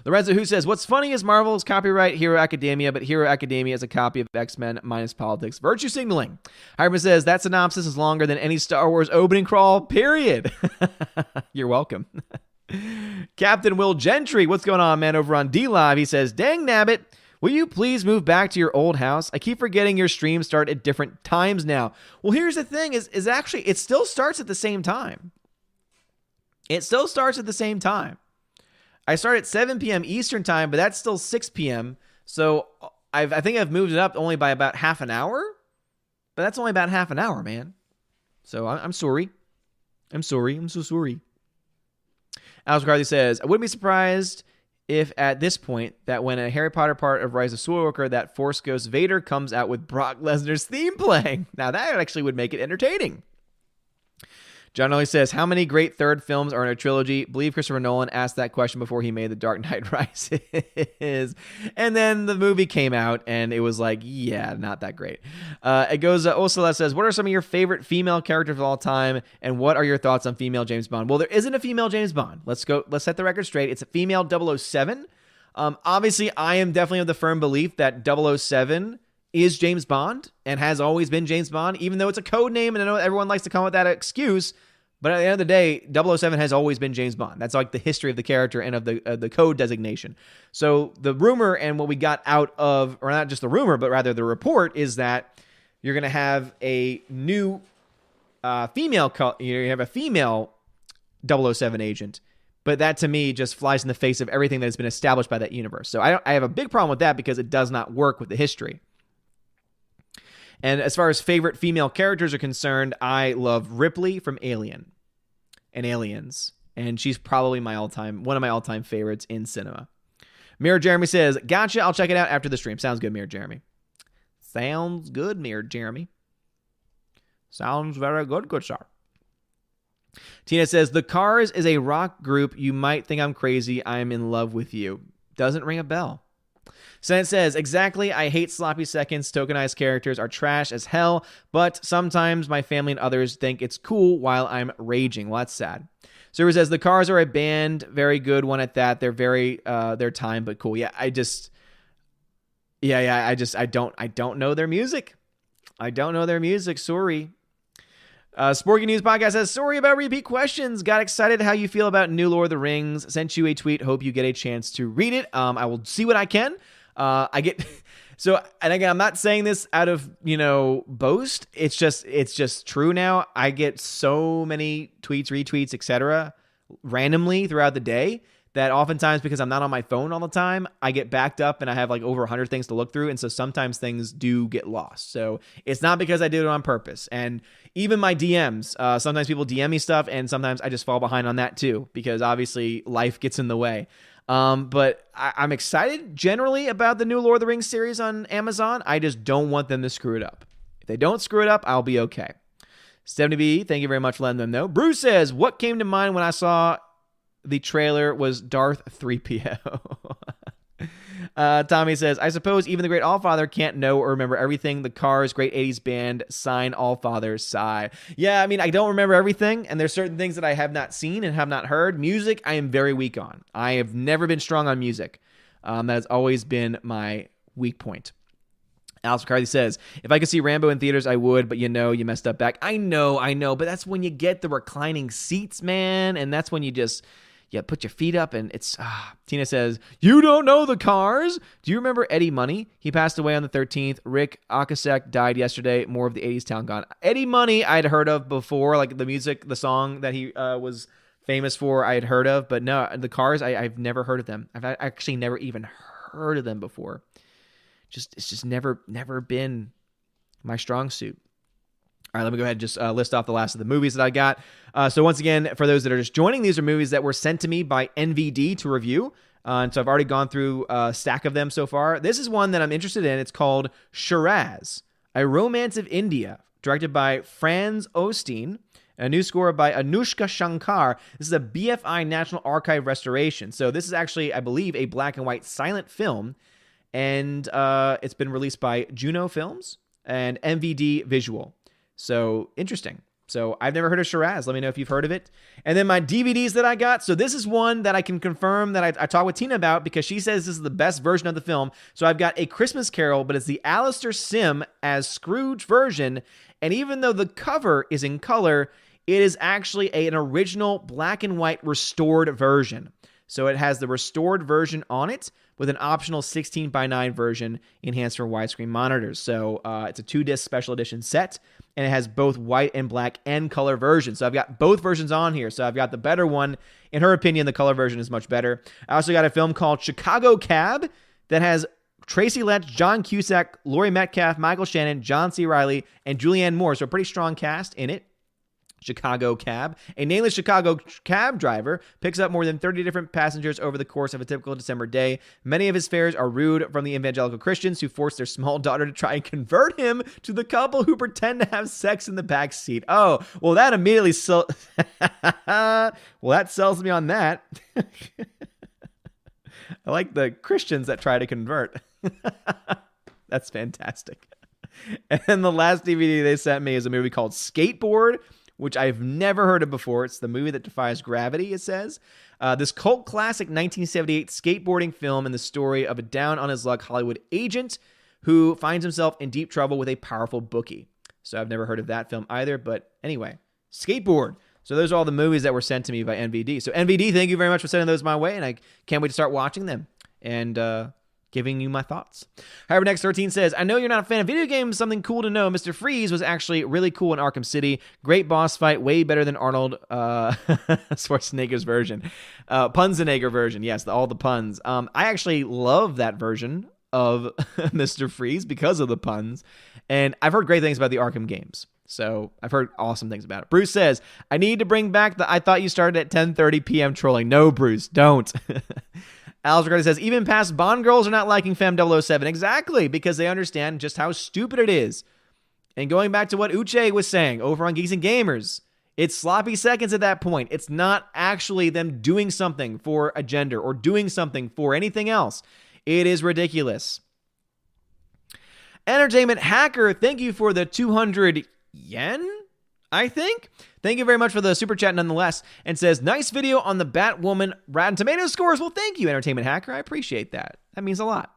Lorenzo Who says, what's funny is Marvel's copyright Hero Academia, but Hero Academia is a copy of X-Men minus politics. Virtue signaling. Hyman says, that synopsis is longer than any Star Wars opening crawl, period. You're welcome. Captain Will Gentry, what's going on, man, over on D-Live? He says, dang nabbit, will you please move back to your old house? I keep forgetting your streams start at different times now. Well, here's the thing, is actually, it still starts at the same time. I start at 7 p.m. Eastern time, but that's still 6 p.m. So I think I've moved it up only by about half an hour. But that's only about half an hour, man. So I'm sorry. I'm so sorry. Alex McCarthy says, I wouldn't be surprised if at this point that when a Harry Potter part of Rise of Skywalker, that Force Ghost Vader comes out with Brock Lesnar's theme playing. Now that actually would make it entertaining. John Ollie says, how many great third films are in a trilogy? Believe Christopher Nolan asked that question before he made The Dark Knight Rises. And then the movie came out, and it was like, yeah, not that great. It goes, Osala says, what are some of your favorite female characters of all time, and what are your thoughts on female James Bond? Well, there isn't a female James Bond. Let's set the record straight. It's a female 007. Obviously, I am definitely of the firm belief that 007 is James Bond and has always been James Bond, even though it's a code name, and I know everyone likes to come up with that excuse, but at the end of the day, 007 has always been James Bond. That's like the history of the character and of the code designation. So the rumor and what we got out of, or not just the rumor, but rather the report, is that you're going to have a new female 007 agent. But that, to me, just flies in the face of everything that has been established by that universe. So I have a big problem with that because it does not work with the history. And as far as favorite female characters are concerned, I love Ripley from Alien and Aliens. And she's probably one of my all-time favorites in cinema. Mirror Jeremy says, gotcha, I'll check it out after the stream. Sounds good, Mirror Jeremy. Sounds good, Mirror Jeremy. Sounds very good, good sir. Tina says, The Cars is a rock group. You might think I'm crazy. I'm in love with you. Doesn't ring a bell. Senate says, exactly, I hate sloppy seconds. Tokenized characters are trash as hell, but sometimes my family and others think it's cool while I'm raging. Well, that's sad. Server says, The Cars are a band, very good one at that. They're very, their time, but cool. Yeah, I don't know their music. I don't know their music. Sorry. Sporky News Podcast says, sorry about repeat questions. Got excited how you feel about New Lord of the Rings. Sent you a tweet. Hope you get a chance to read it. I will see what I can. So, and again, I'm not saying this out of, boast. It's just true now. I get so many tweets, retweets, etc. randomly throughout the day that oftentimes, because I'm not on my phone all the time, I get backed up and I have like over 100 things to look through. And so sometimes things do get lost. So it's not because I did it on purpose. And even my DMs, sometimes people DM me stuff and sometimes I just fall behind on that too, because obviously life gets in the way. But I'm excited generally about the new Lord of the Rings series on Amazon. I just don't want them to screw it up. If they don't screw it up, I'll be okay. 70B, thank you very much for letting them know. Bruce says, what came to mind when I saw the trailer was Darth 3PO. Tommy says, I suppose even the great Allfather can't know or remember everything. The Cars, great 80s band, sign Allfather, sigh. Yeah, I mean, I don't remember everything, and there's certain things that I have not seen and have not heard. Music, I am very weak on. I have never been strong on music. That has always been my weak point. Alex McCarthy says, if I could see Rambo in theaters, I would, but you messed up back. I know, but that's when you get the reclining seats, man, and that's when you just... put your feet up and it's... Tina says, you don't know the Cars? Do you remember Eddie Money? He passed away on the 13th. Rick Ocasek died yesterday. More of the 80s town gone. Eddie Money I'd heard of before, like the music, the song that he was famous for, I had heard of. But no, the Cars, I've never heard of them. I've actually never even heard of them before. It's just never been my strong suit. All right, let me go ahead and just list off the last of the movies that I got. So once again, for those that are just joining, these are movies that were sent to me by NVD to review. And so I've already gone through a stack of them so far. This is one that I'm interested in. It's called Shiraz, A Romance of India, directed by Franz Osteen. A new score by Anushka Shankar. This is a BFI National Archive restoration. So this is actually, I believe, a black and white silent film. And it's been released by Juno Films and MVD Visual. So, interesting. So, I've never heard of Shiraz. Let me know if you've heard of it. And then my DVDs that I got. So, this is one that I can confirm that I talked with Tina about because she says this is the best version of the film. So, I've got A Christmas Carol, but it's the Alistair Sim as Scrooge version. And even though the cover is in color, it is actually an original black and white restored version. So, it has the restored version on it with an optional 16:9 version enhanced for widescreen monitors. So, it's a 2-disc special edition set. And it has both white and black and color versions. So I've got both versions on here. So I've got the better one. In her opinion, the color version is much better. I also got a film called Chicago Cab that has Tracy Letts, John Cusack, Laurie Metcalf, Michael Shannon, John C. Reilly, and Julianne Moore. So a pretty strong cast in it. Chicago cab. A nameless Chicago cab driver picks up more than 30 different passengers over the course of a typical December day. Many of his fares are rude from the evangelical Christians who force their small daughter to try and convert him to the couple who pretend to have sex in the back seat. Oh, well, that immediately well, that sells me on that. I like the Christians that try to convert. That's fantastic. And then the last DVD they sent me is a movie called Skateboard, which I've never heard of before. It's the movie that defies gravity, it says. This cult classic 1978 skateboarding film and the story of a down-on-his-luck Hollywood agent who finds himself in deep trouble with a powerful bookie. So I've never heard of that film either, but anyway, Skateboard. So those are all the movies that were sent to me by NVD. So NVD, thank you very much for sending those my way, and I can't wait to start watching them and giving you my thoughts. However, Next 13 says, I know you're not a fan of video games. Something cool to know. Mr. Freeze was actually really cool in Arkham City. Great boss fight. Way better than Arnold Schwarzenegger's version. Punzenegger version. Yes, all the puns. I actually love that version of Mr. Freeze because of the puns. And I've heard great things about the Arkham games. So I've heard awesome things about it. Bruce says, I need to bring back the I thought you started at 10:30 p.m. trolling. No, Bruce, don't. Alex Ricardo says, even past Bond girls are not liking Femme007. Exactly, because they understand just how stupid it is. And going back to what Uche was saying over on Geeks and Gamers, it's sloppy seconds at that point. It's not actually them doing something for a gender or doing something for anything else. It is ridiculous. Entertainment Hacker, thank you for the 200 yen, I think. Thank you very much for the super chat nonetheless. And says, nice video on the Batwoman Rotten Tomatoes scores. Well, thank you, Entertainment Hacker. I appreciate that. That means a lot.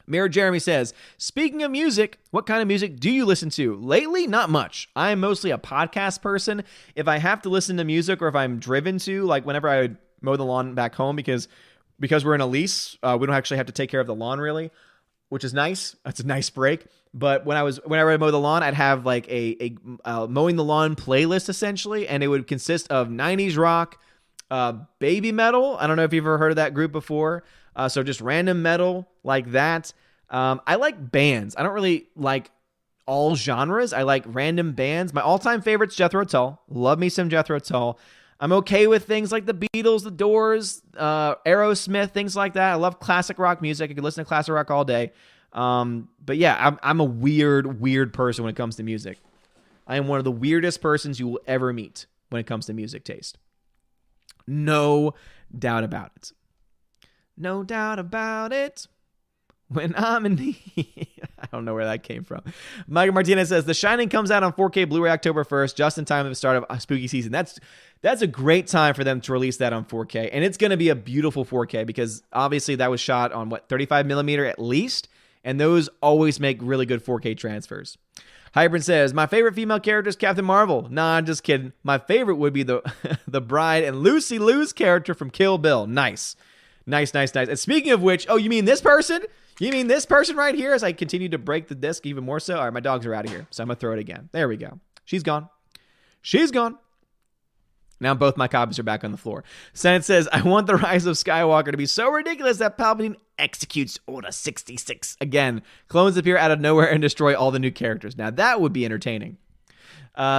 Mirror Jeremy says, speaking of music, what kind of music do you listen to? Lately, not much. I am mostly a podcast person. If I have to listen to music or if I'm driven to, like whenever I would mow the lawn back home, because we're in a lease, we don't actually have to take care of the lawn really, which is nice. That's a nice break. But whenever I mow the lawn, I'd have like a mowing the lawn playlist essentially, and it would consist of 90s rock, baby metal. I don't know if you've ever heard of that group before. So just random metal like that. I like bands. I don't really like all genres. I like random bands. My all-time favorite's Jethro Tull. Love me some Jethro Tull. I'm okay with things like the Beatles, the Doors, Aerosmith, things like that. I love classic rock music. I could listen to classic rock all day. But yeah, I'm a weird person when it comes to music. I am one of the weirdest persons you will ever meet when it comes to music taste. No doubt about it. No doubt about it. When I'm in the... I don't know where that came from. Michael Martinez says, The Shining comes out on 4K Blu-ray October 1st, just in time for the start of spooky season. That's a great time for them to release that on 4K. And it's going to be a beautiful 4K because obviously that was shot on, 35 millimeter at least? And those always make really good 4K transfers. Hybrid says, my favorite female character is Captain Marvel. Nah, just kidding. My favorite would be the bride and Lucy Liu's character from Kill Bill. Nice. And speaking of which, oh, you mean this person? You mean this person right here as I continue to break the disc even more so? All right, my dogs are out of here, so I'm going to throw it again. There we go. She's gone. Now both my copies are back on the floor. Senate says, I want the Rise of Skywalker to be so ridiculous that Palpatine executes Order 66. Again, clones appear out of nowhere and destroy all the new characters. Now that would be entertaining.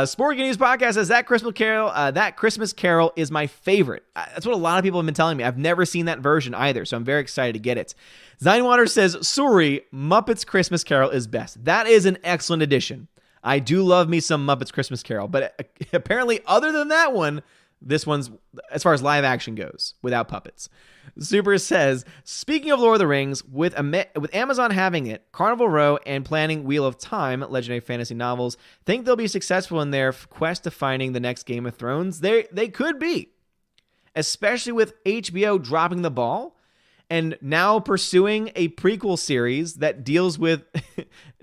Sporting News Podcast says, that Christmas Carol is my favorite. That's what a lot of people have been telling me. I've never seen that version either, so I'm very excited to get it. Zinewater says, sorry, Muppets Christmas Carol is best. That is an excellent addition. I do love me some Muppets Christmas Carol, but apparently other than that one, this one's, as far as live action goes, without puppets. Super says, speaking of Lord of the Rings, with Amazon having it, Carnival Row, and planning Wheel of Time, legendary fantasy novels, think they'll be successful in their quest to finding the next Game of Thrones? They could be, especially with HBO dropping the ball and now pursuing a prequel series that deals with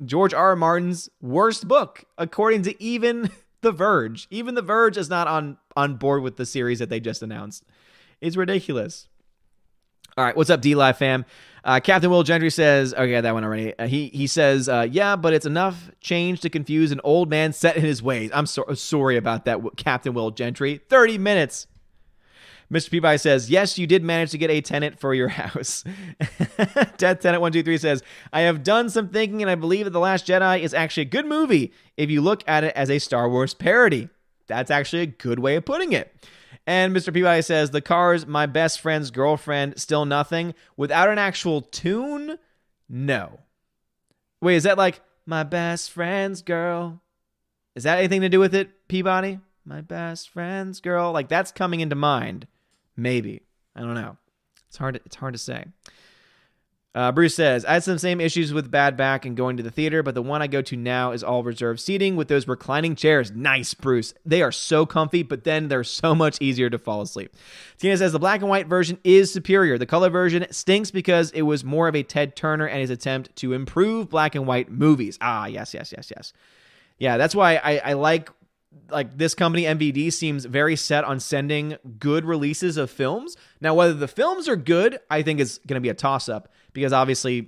George R.R. Martin's worst book, according to even The Verge. Even The Verge is not on board with the series that they just announced. It's ridiculous. All right, what's up, D-Live fam? Captain Will Gentry says, okay, that one already. He says, yeah, but it's enough change to confuse an old man set in his ways. I'm sorry about that, Captain Will Gentry. 30 minutes. Mr. Peabody says, yes, you did manage to get a tenant for your house. Death Tenant 123 says, I have done some thinking and I believe that The Last Jedi is actually a good movie if you look at it as a Star Wars parody. that's actually a good way of putting it. And Mr. Peabody says, the Cars, My Best Friend's Girlfriend, Still Nothing. Without an actual tune? No. Wait, is that like, my best friend's girl? Is that anything to do with it, Peabody? My best friend's girl? Like, that's coming into mind. Maybe. I don't know. It's hard to say. Bruce says, I had some same issues with bad back and going to the theater, but the one I go to now is all reserved seating with those reclining chairs. Nice, Bruce. They are so comfy, but then they're so much easier to fall asleep. Tina says, the black and white version is superior. The color version stinks because it was more of a Ted Turner and his attempt to improve black and white movies. Ah, yes. Yeah, that's why I like this company, MVD, seems very set on sending good releases of films. Now, whether the films are good, I think is going to be a toss-up because obviously,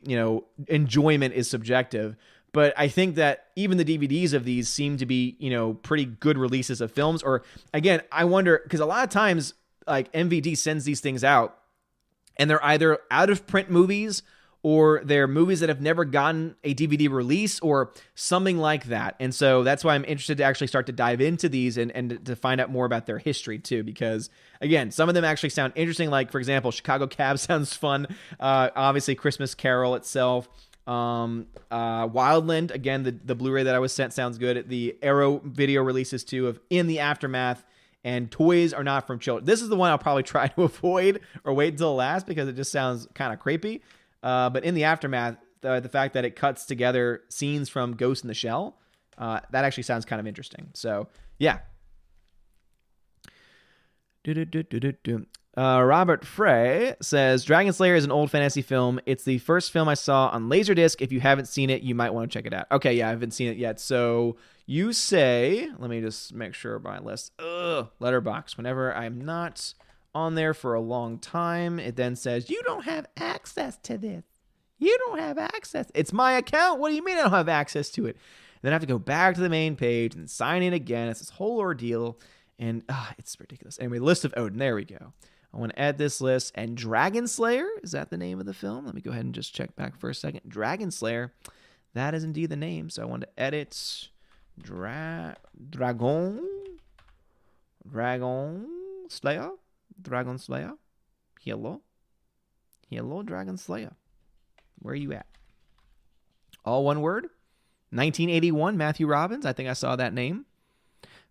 enjoyment is subjective. But I think that even the DVDs of these seem to be, pretty good releases of films. Or again, I wonder, because a lot of times like MVD sends these things out and they're either out of print movies or they're movies that have never gotten a DVD release or something like that. And so that's why I'm interested to actually start to dive into these and to find out more about their history too. Because again, some of them actually sound interesting. Like for example, Chicago Cab sounds fun. Obviously Christmas Carol itself. Wildland, again, the Blu-ray that I was sent sounds good. The Arrow video releases too of In the Aftermath and Toys Are Not From Children. This is the one I'll probably try to avoid or wait until last because it just sounds kind of creepy. But In the Aftermath, the fact that it cuts together scenes from Ghost in the Shell, that actually sounds kind of interesting. So, yeah. Robert Frey says, Dragon Slayer is an old fantasy film. It's the first film I saw on Laserdisc. If you haven't seen it, you might want to check it out. Okay, yeah, I haven't seen it yet. So you say, let me just make sure my list. Letterboxd. Whenever I'm not on there for a long time, it then says, you don't have access to this. You don't have access. It's my account. What do you mean I don't have access to it? And then I have to go back to the main page and sign in again. It's this whole ordeal. And it's ridiculous. Anyway, List of Odin. There we go. I want to add this list. And Dragon Slayer, is that the name of the film? Let me go ahead and just check back for a second. Dragon Slayer, that is indeed the name. So I want to edit Dragon Slayer. Dragon Slayer. Hello, Dragon Slayer. Where are you at? All one word. 1981, Matthew Robbins. I think I saw that name.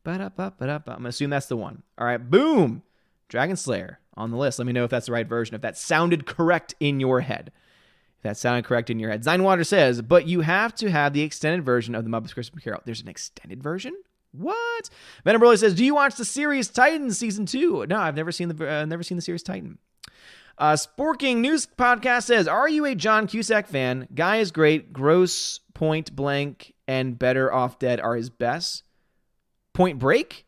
I'm going to assume that's the one. All right, boom. Dragon Slayer on the list. Let me know if that's the right version, if that sounded correct in your head. Zinewater says, but you have to have the extended version of the Muppets Christmas Carol. There's an extended version? What? Venom Broly says, do you watch the series Titan season 2? No, I've never seen the series Titan. Sporking News Podcast says, are you a John Cusack fan? Guy is great. Gross, Point Blank, and Better Off Dead are his best. Point Break?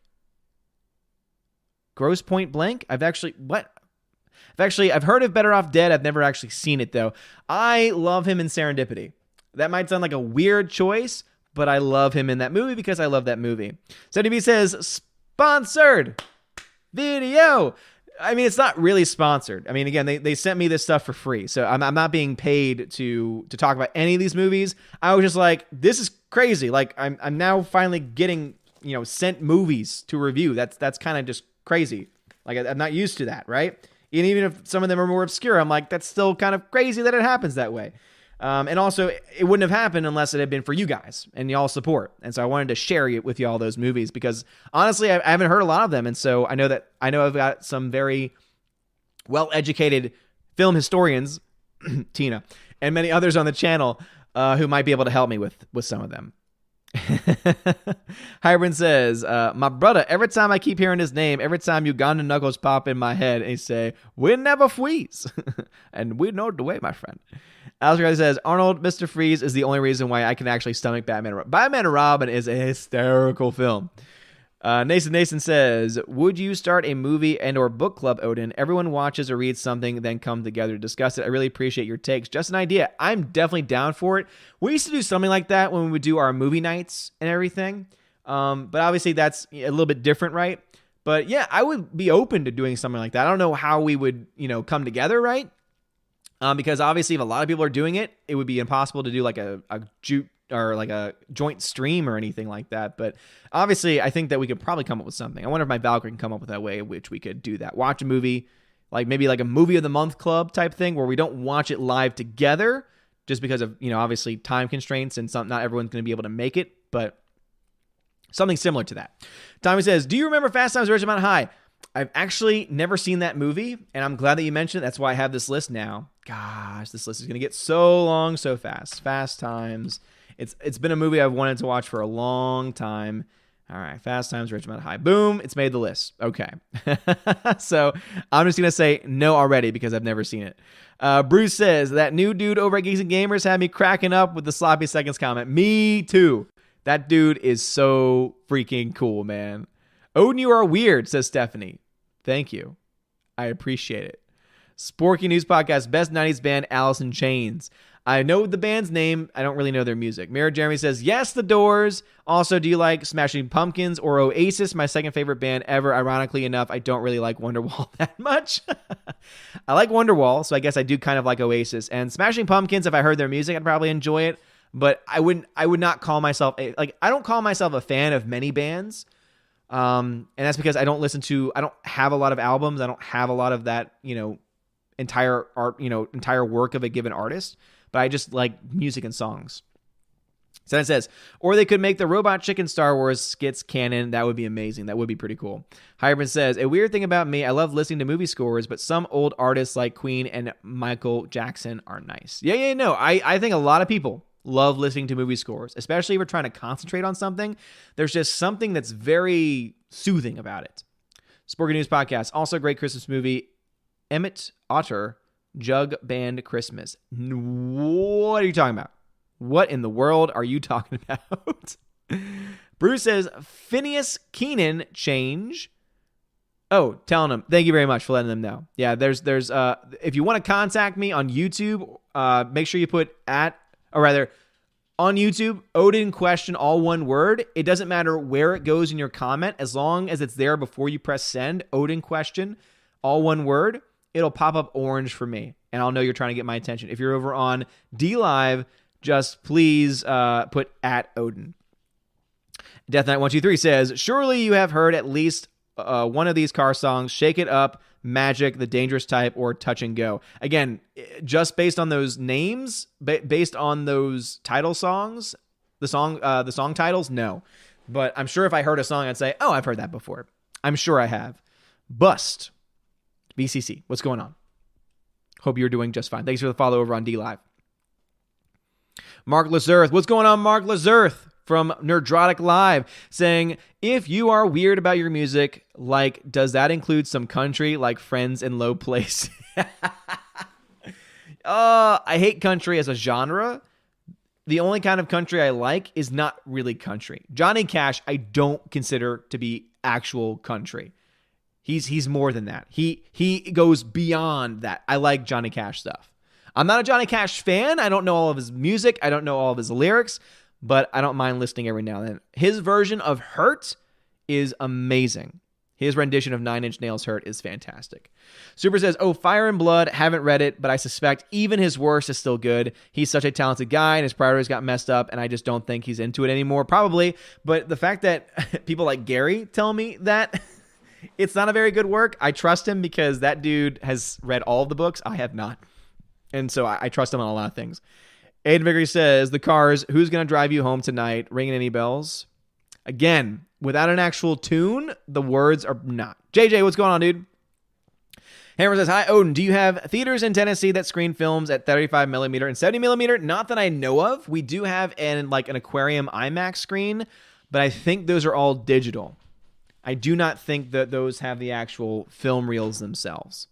Gross Point Blank? I've heard of Better Off Dead. I've never actually seen it though. I love him in Serendipity. That might sound like a weird choice, but I love him in that movie because I love that movie. So DB says, sponsored video. I mean, it's not really sponsored. I mean, again, they sent me this stuff for free. So I'm not being paid to talk about any of these movies. I was just like, this is crazy. Like I'm now finally getting, sent movies to review. That's kind of just crazy. Like I'm not used to that, right? And even if some of them are more obscure, I'm like, that's still kind of crazy that it happens that way. And also, it wouldn't have happened unless it had been for you guys and y'all support. And so I wanted to share with y'all those movies because honestly, I haven't heard a lot of them. And so I know I've got some very well-educated film historians, Tina, and many others on the channel who might be able to help me with some of them. Hybrid says, my brother, every time I keep hearing his name, every time Uganda knuckles pop in my head and he say, we never freeze. And we know the way, my friend. Asgard says, Arnold, Mr. Freeze is the only reason why I can actually stomach Batman. Batman and Robin is a hysterical film. Nason says, would you start a movie and or book club, Odin? Everyone watches or reads something, then come together to discuss it. I really appreciate your takes. Just an idea. I'm definitely down for it. We used to do something like that when we would do our movie nights and everything. But obviously that's a little bit different, right? But yeah, I would be open to doing something like that. I don't know how we would, come together, right? Because obviously if a lot of people are doing it, it would be impossible to do like a or like a joint stream or anything like that. But obviously, I think that we could probably come up with something. I wonder if my Valkyrie can come up with that way in which we could do that. Watch a movie, like maybe like a movie of the month club type thing where we don't watch it live together just because of, obviously time constraints and not everyone's going to be able to make it, but something similar to that. Tommy says, do you remember Fast Times at Ridgemont High? I've actually never seen that movie, and I'm glad that you mentioned it. That's why I have this list now. Gosh, this list is going to get so long so fast. Fast Times. It's been a movie I've wanted to watch for a long time. All right, Fast Times, Ridgemont High. Boom, it's made the list. Okay. So I'm just going to say no already because I've never seen it. Bruce says, that new dude over at Geeks and Gamers had me cracking up with the sloppy seconds comment. Me too. That dude is so freaking cool, man. Odin, you are weird, says Stephanie. Thank you. I appreciate it. Sporky News Podcast, best 90s band, Alice in Chains. I know the band's name. I don't really know their music. Mirror Jeremy says, yes, The Doors. Also, do you like Smashing Pumpkins or Oasis? My second favorite band ever. Ironically enough, I don't really like Wonderwall that much. I like Wonderwall, so I guess I do kind of like Oasis. And Smashing Pumpkins, if I heard their music, I'd probably enjoy it. But I would not call myself I don't call myself a fan of many bands. And that's because I don't have a lot of albums. I don't have a lot of that, entire work of a given artist, but I just like music and songs. So then it says, or they could make the Robot Chicken Star Wars skits canon. That would be amazing. That would be pretty cool. Hyberman says, a weird thing about me, I love listening to movie scores, but some old artists like Queen and Michael Jackson are nice. No. I think a lot of people love listening to movie scores, especially if we're trying to concentrate on something. There's just something that's very soothing about it. Sporky News Podcast, also a great Christmas movie, Emmett Otter, Jug Band Christmas. What are you talking about? What in the world are you talking about? Bruce says, Phineas Keenan change. Oh, telling them. Thank you very much for letting them know. Yeah, there's if you want to contact me on YouTube, make sure you put on YouTube, Odin question, all one word. It doesn't matter where it goes in your comment, as long as it's there before you press send. Odin question, all one word. It'll pop up orange for me, and I'll know you're trying to get my attention. If you're over on DLive, just please put at Odin. Death Knight 123 says, surely you have heard at least one of these car songs, Shake It Up, Magic, The Dangerous Type, or Touch and Go. Again, just based on those names, based on those title songs, the song titles, no. But I'm sure if I heard a song, I'd say, oh, I've heard that before. I'm sure I have. Bust. BCC, what's going on? Hope you're doing just fine. Thanks for the follow over on DLive. Mark Lazarth, what's going on, Mark Lazarth? From Nerdrotic Live, saying, if you are weird about your music, does that include some country like Friends in Low Place? I hate country as a genre. The only kind of country I like is not really country. Johnny Cash, I don't consider to be actual country. He's more than that. He goes beyond that. I like Johnny Cash stuff. I'm not a Johnny Cash fan. I don't know all of his music. I don't know all of his lyrics. But I don't mind listening every now and then. His version of Hurt is amazing. His rendition of Nine Inch Nails' Hurt is fantastic. Super says, oh, Fire and Blood, haven't read it, but I suspect even his worst is still good. He's such a talented guy, and his priorities got messed up, and I just don't think he's into it anymore. Probably, but the fact that people like Gary tell me that it's not a very good work, I trust him because that dude has read all of the books. I have not. And so I trust him on a lot of things. Aiden Vickery says, the Cars, Who's Gonna Drive You Home Tonight, ringing any bells? Again, without an actual tune, the words are not. JJ, what's going on, dude? Hammer says, hi, Odin, do you have theaters in Tennessee that screen films at 35mm and 70mm? Not that I know of. We do have an Aquarium IMAX screen, but I think those are all digital. I do not think that those have the actual film reels themselves.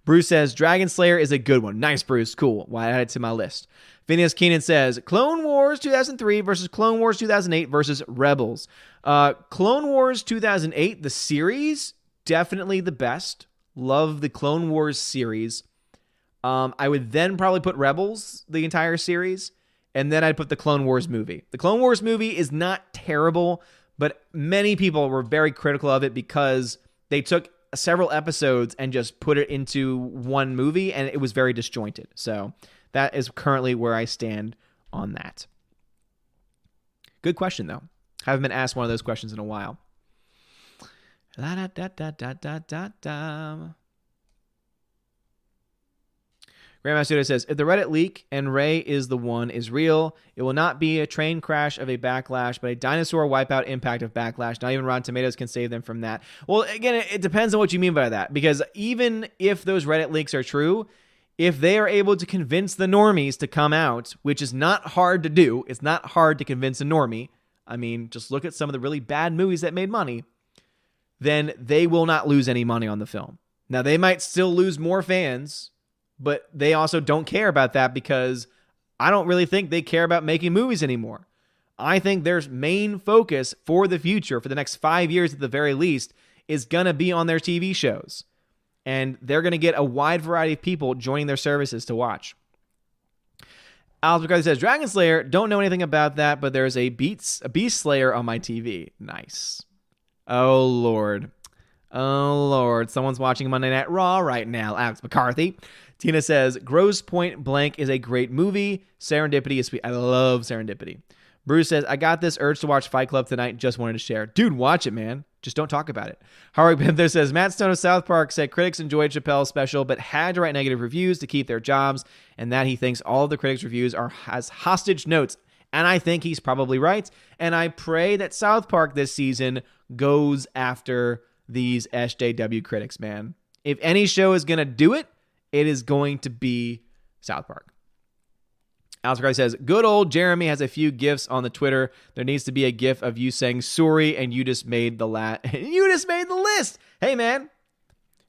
Bruce says, Dragon Slayer is a good one. Nice, Bruce. Cool. Well, I add it to my list. Phineas Keenan says, Clone Wars 2003 versus Clone Wars 2008 versus Rebels. Clone Wars 2008, the series, definitely the best. Love the Clone Wars series. I would then probably put Rebels, the entire series, and then I'd put the Clone Wars movie. The Clone Wars movie is not terrible, but many people were very critical of it because they took several episodes and just put it into one movie, and it was very disjointed. So that is currently where I stand on that. Good question, though. Haven't been asked one of those questions in a while. Grandma Studio says, if the Reddit leak and Ray is the one is real, it will not be a train crash of a backlash, but a dinosaur wipeout impact of backlash. Not even Rotten Tomatoes can save them from that. Well, again, it depends on what you mean by that, because even if those Reddit leaks are true, if they are able to convince the normies to come out, which is not hard to do, it's not hard to convince a normie. I mean, just look at some of the really bad movies that made money, then they will not lose any money on the film. Now, they might still lose more fans, but they also don't care about that because I don't really think they care about making movies anymore. I think their main focus for the future, for the next 5 years at the very least, is going to be on their TV shows. And they're going to get a wide variety of people joining their services to watch. Alex McCarthy says, Dragon Slayer, don't know anything about that, but there's a Beast Slayer on my TV. Nice. Oh, Lord. Oh, Lord. Someone's watching Monday Night Raw right now. Alex McCarthy. Tina says, Gross Point Blank is a great movie. Serendipity is sweet. I love Serendipity. Bruce says, I got this urge to watch Fight Club tonight. Just wanted to share. Dude, watch it, man. Just don't talk about it. Harwick Panther says, Matt Stone of South Park said critics enjoyed Chappelle's special, but had to write negative reviews to keep their jobs, and that he thinks all of the critics' reviews are as hostage notes. And I think he's probably right. And I pray that South Park this season goes after these SJW critics, man. If any show is going to do it, it is going to be South Park. Alex McCarthy says, good old Jeremy has a few GIFs on the Twitter. There needs to be a GIF of you saying sorry and you just made the list. Hey, man,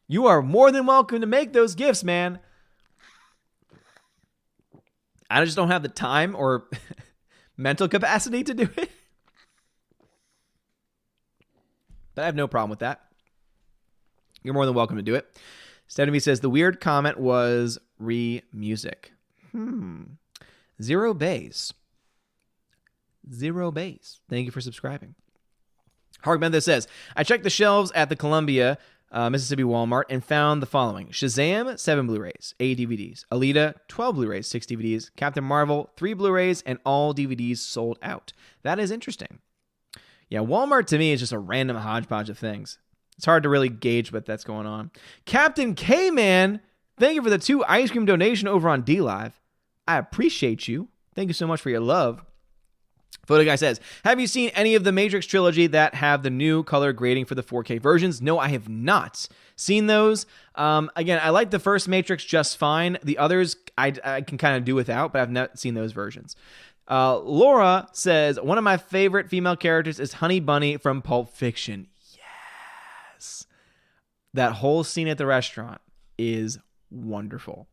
you are more than welcome to make those GIFs, man. I just don't have the time or mental capacity to do it. But I have no problem with that. You're more than welcome to do it. Stephanie says, the weird comment was music. Zero Bays. Thank you for subscribing. Hark Bentha says, I checked the shelves at the Columbia, Mississippi Walmart and found the following. Shazam, 7 Blu-rays, 8 DVDs. Alita, 12 Blu-rays, 6 DVDs. Captain Marvel, 3 Blu-rays, and all DVDs sold out. That is interesting. Yeah, Walmart to me is just a random hodgepodge of things. It's hard to really gauge what that's going on. Captain K-Man, thank you for the 2 ice cream donation over on DLive. I appreciate you. Thank you so much for your love. Photo Guy says, have you seen any of the Matrix trilogy that have the new color grading for the 4K versions? No, I have not seen those. Again, I like the first Matrix just fine. The others I can kind of do without, but I've not seen those versions. Laura says, one of my favorite female characters is Honey Bunny from Pulp Fiction. Yes. That whole scene at the restaurant is wonderful.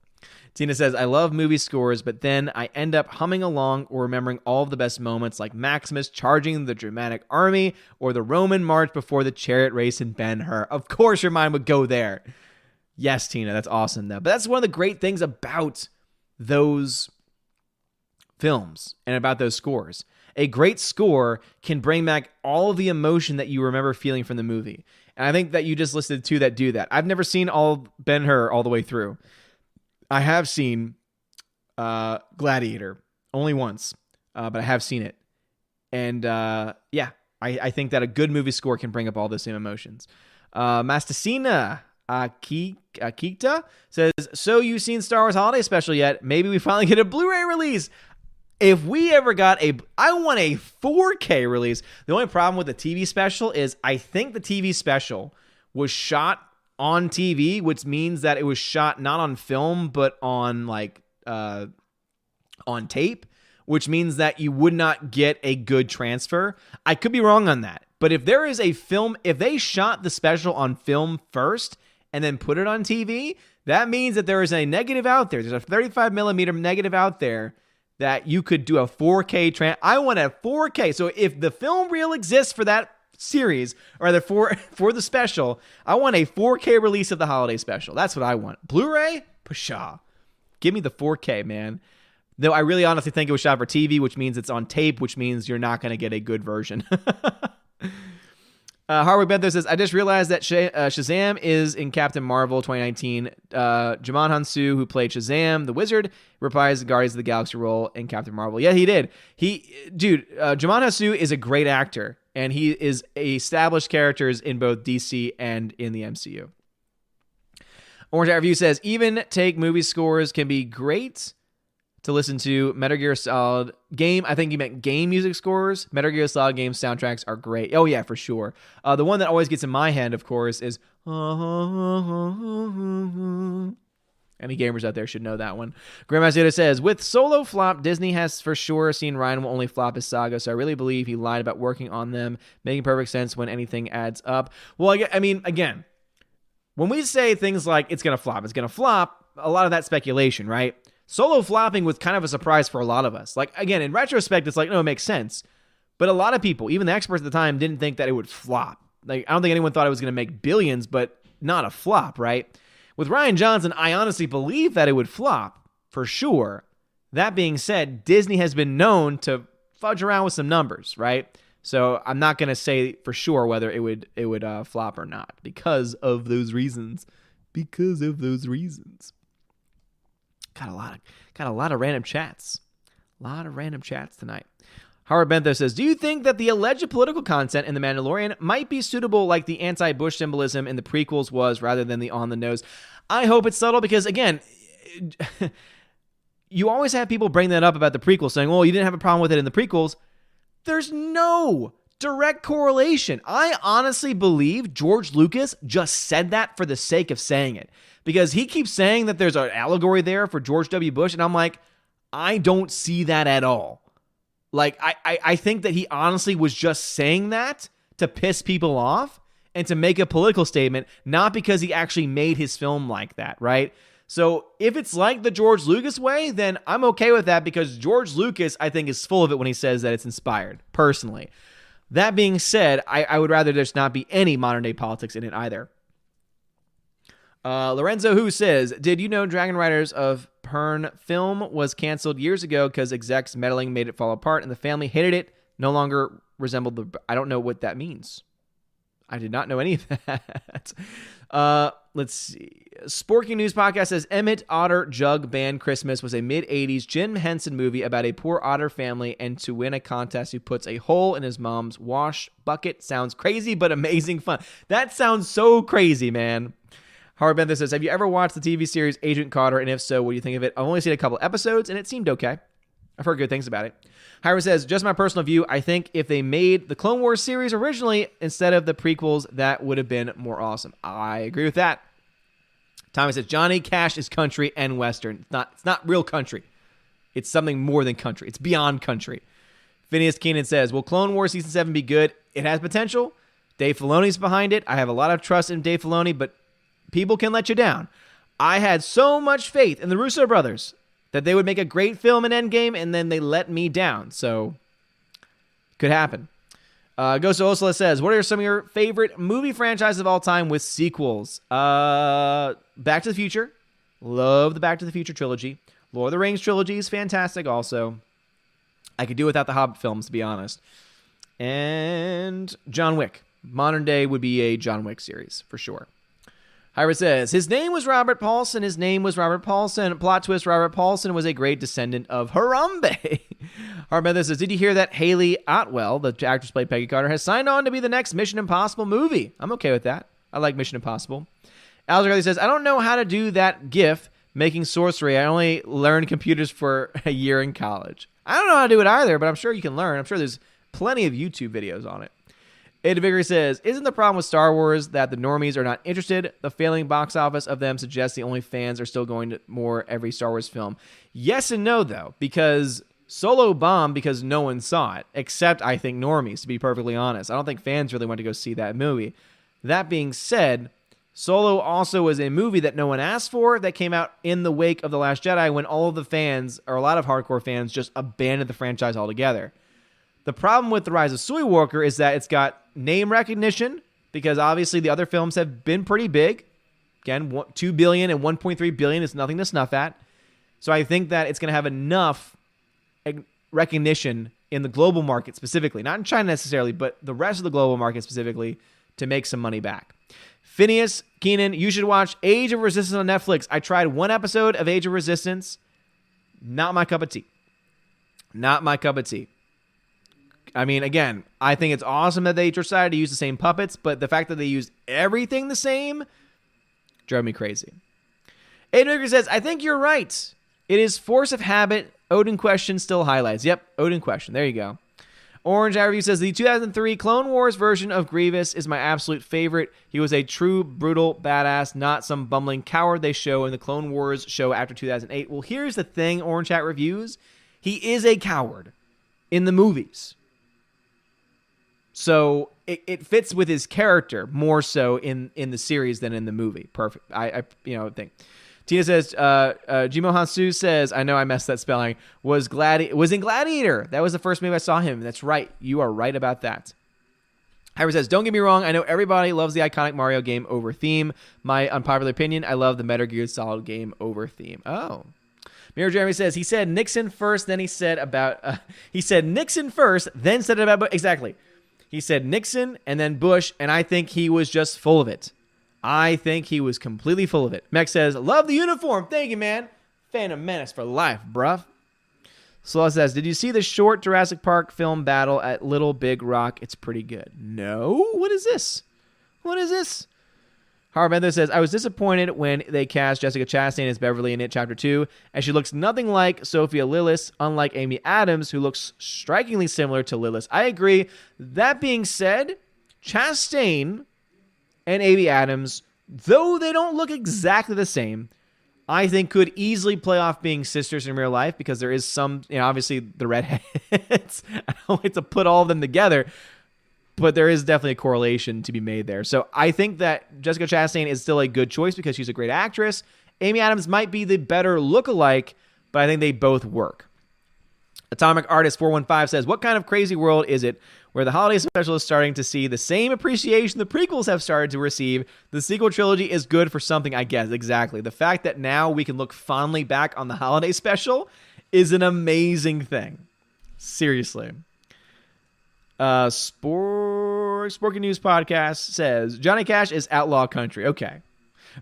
Tina says, I love movie scores, but then I end up humming along or remembering all of the best moments like Maximus charging the dramatic army or the Roman march before the chariot race in Ben-Hur. Of course your mind would go there. Yes, Tina, that's awesome though. But that's one of the great things about those films and about those scores. A great score can bring back all of the emotion that you remember feeling from the movie. And I think that you just listed 2 that do that. I've never seen all Ben-Hur all the way through. I have seen Gladiator only once, but I have seen it. And I think that a good movie score can bring up all the same emotions. Mastasina Akita says, so you've seen Star Wars Holiday Special yet? Maybe we finally get a Blu-ray release. If we ever got I want a 4K release. The only problem with the TV special is I think the TV special was shot on TV, which means that it was shot not on film, but on on tape, which means that you would not get a good transfer. I could be wrong on that. But if there is a film, if they shot the special on film first and then put it on TV, that means that there is a negative out there. There's a 35 millimeter negative out there that you could do a 4K I want a 4K. So if the film reel exists for that series, or rather for the special, I want a 4K release of the holiday special. That's what I want. Blu-ray? Pshaw. Give me the 4K, man. Though I really honestly think it was shot for TV, which means it's on tape, which means you're not going to get a good version. Hardwick Benther says, I just realized that Shazam is in Captain Marvel 2019. Jamon Hansu, who played Shazam, the Wizard, reprised the Guardians of the Galaxy role in Captain Marvel. Yeah, he did. Jamon Hansu is a great actor, and he is established characters in both DC and in the MCU. Orange Eye Review says, even take movie scores can be great to listen to. Metal Gear Solid game, I think you meant game music scores. Metal Gear Solid game soundtracks are great. Oh yeah, for sure. The one that always gets in my head, of course, is any gamers out there should know that one. Grandmaster Yoda says, with Solo flop, Disney has for sure seen Ryan will only flop his saga, so I really believe he lied about working on them, making perfect sense when anything adds up. Well, I mean, again, when we say things like it's going to flop, a lot of that speculation, right? Solo flopping was kind of a surprise for a lot of us. Like, again, in retrospect, it's like, no, it makes sense. But a lot of people, even the experts at the time, didn't think that it would flop. Like, I don't think anyone thought it was going to make billions, but not a flop, right? With Rian Johnson, I honestly believe that it would flop, for sure. That being said, Disney has been known to fudge around with some numbers, right? So I'm not going to say for sure whether it would flop or not because of those reasons. Got a lot of random chats. A lot of random chats tonight. Howard Bentho says, do you think that the alleged political content in The Mandalorian might be suitable like the anti-Bush symbolism in the prequels was rather than the on-the-nose? I hope it's subtle because, again, you always have people bring that up about the prequels saying, well, you didn't have a problem with it in the prequels. There's no direct correlation. I honestly believe George Lucas just said that for the sake of saying it. Because he keeps saying that there's an allegory there for George W. Bush, and I'm like, I don't see that at all. Like, I think that he honestly was just saying that to piss people off and to make a political statement, not because he actually made his film like that, right? So if it's like the George Lucas way, then I'm okay with that because George Lucas, I think, is full of it when he says that it's inspired, personally. That being said, I would rather there's not be any modern-day politics in it either. Lorenzo Who says, did you know Dragon Riders of Pern film was canceled years ago because execs meddling made it fall apart and the family hated it, no longer resembled the... I don't know what that means. I did not know any of that. Let's see. Sporking News Podcast says, Emmett Otter Jug Band Christmas was a mid-'80s Jim Henson movie about a poor otter family and to win a contest who puts a hole in his mom's wash bucket. Sounds crazy, but amazing fun. That sounds so crazy, man. Howard Benther says, have you ever watched the TV series Agent Carter? And if so, what do you think of it? I've only seen a couple episodes, and it seemed okay. I've heard good things about it. Howard says, just my personal view, I think if they made the Clone Wars series originally instead of the prequels, that would have been more awesome. I agree with that. Tommy says, Johnny Cash is country and Western. It's not real country. It's something more than country. It's beyond country. Phineas Keenan says, will Clone Wars Season 7 be good? It has potential. Dave Filoni's behind it. I have a lot of trust in Dave Filoni, but people can let you down. I had so much faith in the Russo brothers that they would make a great film in Endgame, and then they let me down. So, could happen. Ghost of Osla says, what are some of your favorite movie franchises of all time with sequels? Back to the Future. Love the Back to the Future trilogy. Lord of the Rings trilogy is fantastic also. I could do without the Hobbit films, to be honest. And John Wick. Modern day would be a John Wick series, for sure. Hyra says, his name was Robert Paulson. His name was Robert Paulson. Plot twist, Robert Paulson was a great descendant of Harambe. Harbeth says, did you hear that Haley Atwell, the actress played Peggy Carter, has signed on to be the next Mission Impossible movie? I'm okay with that. I like Mission Impossible. Alger says, I don't know how to do that GIF making sorcery. I only learned computers for a year in college. I don't know how to do it either, but I'm sure you can learn. I'm sure there's plenty of YouTube videos on it. Ed Vickery says, isn't the problem with Star Wars that the normies are not interested? The failing box office of them suggests the only fans are still going to more every Star Wars film. Yes and no, though, because Solo bombed because no one saw it, except, I think, normies, to be perfectly honest. I don't think fans really went to go see that movie. That being said, Solo also was a movie that no one asked for that came out in the wake of The Last Jedi when all of the fans, or a lot of hardcore fans, just abandoned the franchise altogether. The problem with The Rise of Skywalker is that it's got name recognition, because obviously the other films have been pretty big. Again, $2 billion and $1.3 billion is nothing to snuff at. So I think that it's going to have enough recognition in the global market specifically, not in China necessarily, but the rest of the global market specifically, to make some money back. Phineas Keenan, you should watch Age of Resistance on Netflix. I tried one episode of Age of Resistance. Not my cup of tea. Not my cup of tea. I mean, again, I think it's awesome that they decided to use the same puppets, but the fact that they used everything the same drove me crazy. Aiden Baker says, I think you're right. It is force of habit. Odin question still highlights. Yep, Odin question. There you go. Orange Eye Review says, the 2003 Clone Wars version of Grievous is my absolute favorite. He was a true, brutal badass, not some bumbling coward they show in the Clone Wars show after 2008. Well, here's the thing, Orange Hat Reviews. He is a coward in the movies. So it fits with his character more so in the series than in the movie. Perfect. I think. Tina says, Jimo Hansu says, I know I messed that spelling, was in Gladiator. That was the first movie I saw him. That's right. You are right about that. Hyper says, don't get me wrong. I know everybody loves the iconic Mario game over theme. My unpopular opinion, I love the Metal Gear Solid game over theme. Oh. Mirror Jeremy says, he said Nixon first, then he said Nixon first, then said about, exactly. He said Nixon and then Bush, and I think he was just full of it. I think he was completely full of it. Mech says, love the uniform. Thank you, man. Phantom Menace for life, bruh. Slow says, did you see the short Jurassic Park film battle at Little Big Rock? It's pretty good. No? What is this? Harbender says, I was disappointed when they cast Jessica Chastain as Beverly in It Chapter 2, as she looks nothing like Sophia Lillis, unlike Amy Adams, who looks strikingly similar to Lillis. I agree. That being said, Chastain and Amy Adams, though they don't look exactly the same, I think could easily play off being sisters in real life, because there is some, obviously the redheads. I don't like to put all of them together, but there is definitely a correlation to be made there. So I think that Jessica Chastain is still a good choice because she's a great actress. Amy Adams might be the better lookalike, but I think they both work. Atomic Artist 415 says, what kind of crazy world is it where the holiday special is starting to see the same appreciation the prequels have started to receive? The sequel trilogy is good for something, I guess. Exactly. The fact that now we can look fondly back on the holiday special is an amazing thing. Seriously. Sporky News Podcast says, Johnny Cash is outlaw country. Okay.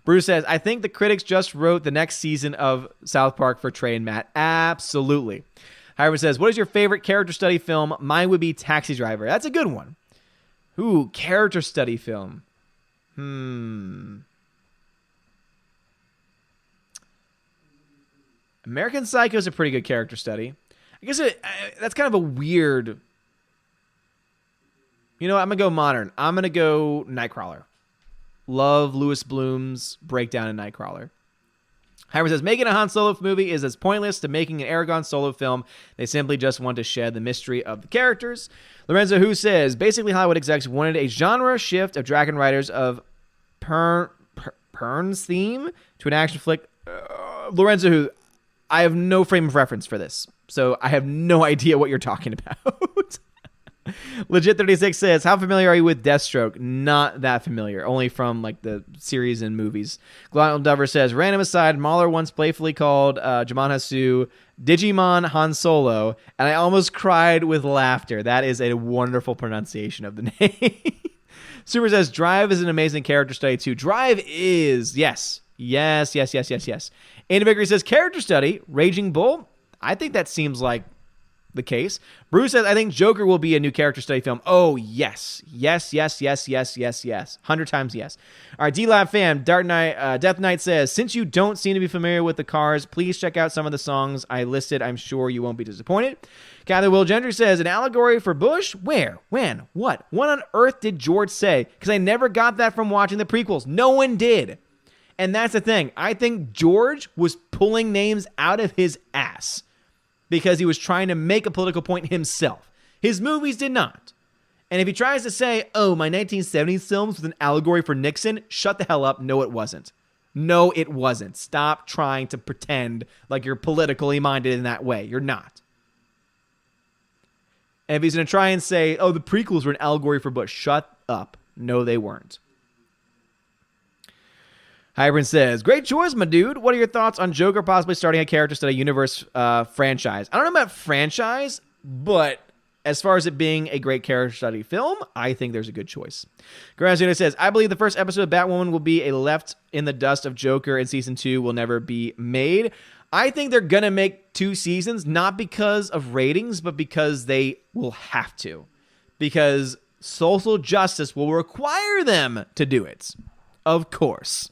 Bruce says, I think the critics just wrote the next season of South Park for Trey and Matt. Absolutely. Howard says, what is your favorite character study film? Mine would be Taxi Driver. That's a good one. Ooh, character study film. American Psycho is a pretty good character study. I guess that's kind of a weird... You know what? I'm going to go modern. I'm going to go Nightcrawler. Love Louis Bloom's breakdown in Nightcrawler. Howard says, making a Han Solo movie is as pointless to making an Aragon Solo film. They simply just want to shed the mystery of the characters. Lorenzo Who says, basically Hollywood execs wanted a genre shift of Dragon Riders of Pern's theme to an action flick. Lorenzo Who, I have no frame of reference for this, so I have no idea what you're talking about. Legit 36 says, how familiar are you with Deathstroke? Not that familiar, only from like the series and movies. Glottal Dover says, random aside, Mahler once playfully called Jamon Hasu Digimon Han Solo, and I almost cried with laughter. That is a wonderful pronunciation of the name. Super says, Drive is an amazing character study too. Drive is, yes. Andy Vickery says, character study, Raging Bull. I think that seems like the case. Bruce says, I think Joker will be a new character study film. Oh, yes. 100 times yes. All right, D-Lab fam, Death Knight says, since you don't seem to be familiar with the Cars, please check out some of the songs I listed. I'm sure you won't be disappointed. Cather Will Gentry says, an allegory for Bush? Where? When? What? What on earth did George say? Because I never got that from watching the prequels. No one did. And that's the thing. I think George was pulling names out of his ass because he was trying to make a political point himself. His movies did not. And if he tries to say, oh, my 1970s films with an allegory for Nixon, shut the hell up. No, it wasn't. Stop trying to pretend like you're politically minded in that way. You're not. And if he's going to try and say, oh, the prequels were an allegory for Bush, shut up. No, they weren't. Hybrid says, great choice, my dude. What are your thoughts on Joker possibly starting a character study universe franchise? I don't know about franchise, but as far as it being a great character study film, I think there's a good choice. Granzino says, I believe the first episode of Batwoman will be a left in the dust of Joker, and season 2 will never be made. I think they're going to make 2 seasons, not because of ratings, but because they will have to. Because social justice will require them to do it. Of course.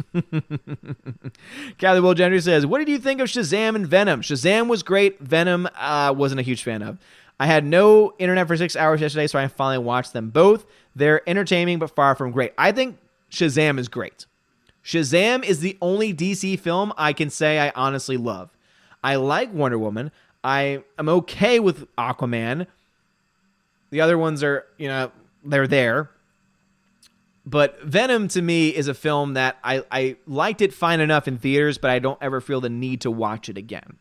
Kathy Will Gentry says, what did you think of Shazam and Venom? Shazam was great. Venom wasn't a huge fan of. I had no internet for 6 hours yesterday, so I finally watched them both. They're entertaining, but far from great. I think Shazam is great. Shazam is the only DC film I can say I honestly love. I like Wonder Woman. I am okay with Aquaman. The other ones are, they're there. But Venom, to me, is a film that I liked it fine enough in theaters, but I don't ever feel the need to watch it again.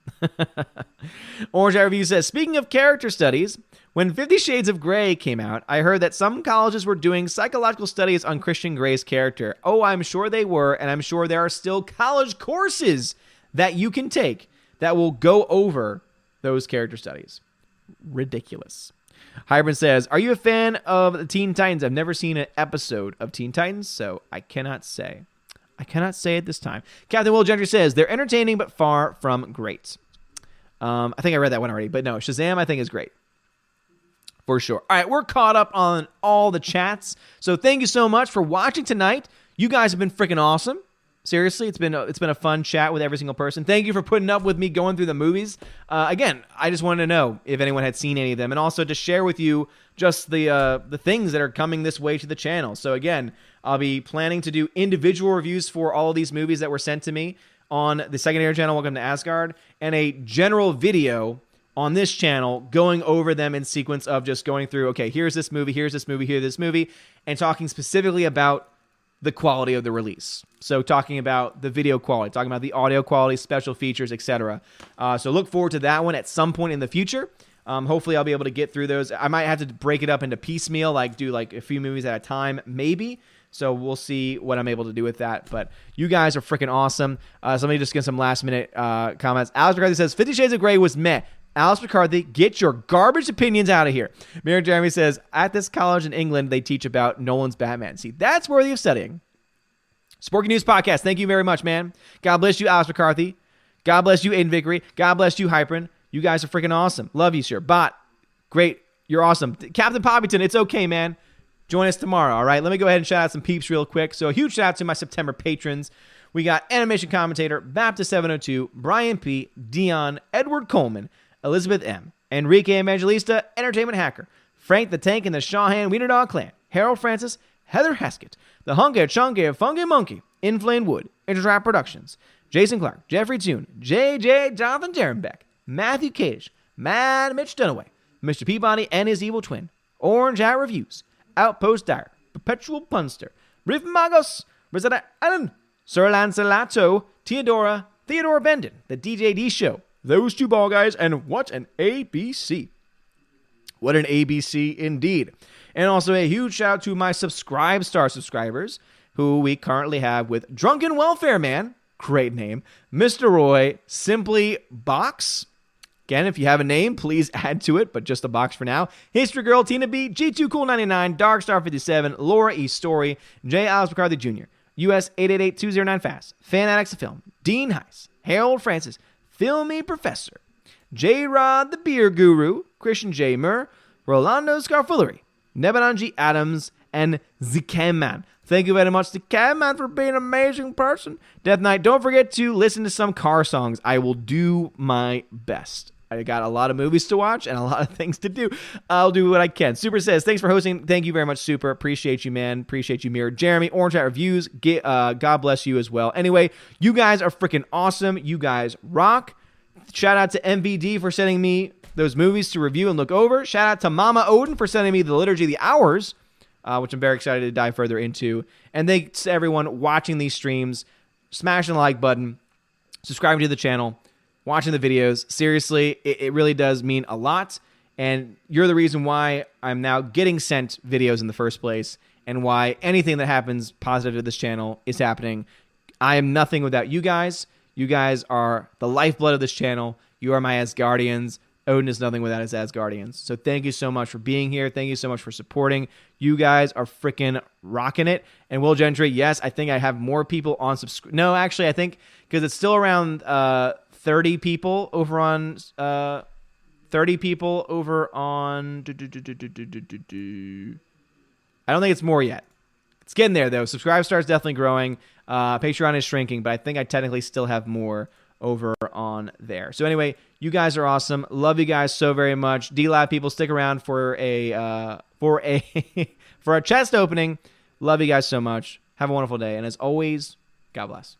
Orange Eye Review says, speaking of character studies, when 50 Shades of Grey came out, I heard that some colleges were doing psychological studies on Christian Grey's character. Oh, I'm sure they were, and I'm sure there are still college courses that you can take that will go over those character studies. Ridiculous. Hybrid says, are you a fan of the Teen Titans? I've never seen an episode of Teen Titans, so I cannot say. I cannot say at this time. Captain Will Gentry says, they're entertaining but far from great. I think I read that one already, but no, Shazam I think is great. For sure. All right, we're caught up on all the chats, so thank you so much for watching tonight. You guys have been freaking awesome. Seriously, it's been a fun chat with every single person. Thank you for putting up with me going through the movies. Again, I just wanted to know if anyone had seen any of them, and also to share with you just the things that are coming this way to the channel. So again, I'll be planning to do individual reviews for all of these movies that were sent to me on the secondary channel, Welcome to Asgard, and a general video on this channel going over them in sequence of just going through, okay, here's this movie, here's this movie, here's this movie, and talking specifically about the quality of the release. So talking about the video quality, talking about the audio quality, special features, etc. So look forward to that one at some point in the future. Hopefully I'll be able to get through those. I might have to break it up into piecemeal, like do like a few movies at a time, maybe. So we'll see what I'm able to do with that. But you guys are freaking awesome. Somebody just get some last minute comments. Alex McCarthy says, 50 Shades of Grey was meh. Alice McCarthy, get your garbage opinions out of here. Mary Jeremy says, at this college in England, they teach about Nolan's Batman. See, that's worthy of studying. Sporky News Podcast, thank you very much, man. God bless you, Alice McCarthy. God bless you, Aiden Vickery. God bless you, Hyprin. You guys are freaking awesome. Love you, sir. Bot, great. You're awesome. Captain Poppington, it's okay, man. Join us tomorrow, all right? Let me go ahead and shout out some peeps real quick. So a huge shout out to my September patrons. We got Animation Commentator, Baptist702, Brian P., Dion, Edward Coleman, Elizabeth M., Enrique Evangelista, Entertainment Hacker, Frank the Tank and the Shawhan Wiener Dog Clan, Harold Francis, Heather Heskett, The Hunky Chunky Funky Monkey, Inflamed Wood, Intertrap Productions, Jason Clark, Jeffrey Toon, JJ Jonathan Derenbeck, Matthew Cadish, Mad Mitch Dunaway, Mr. Peabody and his evil twin, Orange Hat Reviews, Outpost Dyer, Perpetual Punster, Riff Magos, Rosetta Allen, Sir Lancelato, Theodora Bendon, The DJD Show, Those Two Ball Guys, and what an ABC. What an ABC indeed. And also a huge shout out to my Subscribe Star subscribers, who we currently have with Drunken Welfare Man, great name, Mr. Roy, Simply Box. Again, if you have a name, please add to it, but just a box for now. History Girl, Tina B, G2 Cool 99, Darkstar 57, Laura E. Story, J. Alice McCarthy Jr., US 888-209 Fast, Fan Addicts of Film, Dean Heiss, Harold Francis, Filmy Professor, J. Rod the Beer Guru, Christian J. Murr, Rolando Scarfullery, Nebananji Adams, and the Cam Man. Thank you very much to Cam Man for being an amazing person. Death Knight, don't forget to listen to some car songs. I will do my best. I got a lot of movies to watch and a lot of things to do. I'll do what I can. Super says, thanks for hosting. Thank you very much, Super. Appreciate you, man. Appreciate you, Mirror. Jeremy, Orange Hat Reviews. God bless you as well. Anyway, you guys are freaking awesome. You guys rock. Shout out to MVD for sending me those movies to review and look over. Shout out to Mama Odin for sending me the Liturgy of the Hours, which I'm very excited to dive further into. And thanks to everyone watching these streams, smashing the like button, subscribing to the channel, watching the videos. Seriously, it really does mean a lot. And you're the reason why I'm now getting sent videos in the first place, and why anything that happens positive to this channel is happening. I am nothing without you guys. You guys are the lifeblood of this channel. You are my Asgardians. Odin is nothing without his Asgardians. So thank you so much for being here. Thank you so much for supporting. You guys are freaking rocking it. And Will Gentry, yes, I think I have more people on subscribe. No, actually, I think because it's still around 30 people over on 30 people over on. I don't think it's more yet. It's getting there though. Subscribe Star is definitely growing. Patreon is shrinking, but I think I technically still have more over on there. So anyway, you guys are awesome. Love you guys so very much. D-Lab people, stick around for a for a chest opening. Love you guys so much. Have a wonderful day, and as always, God bless.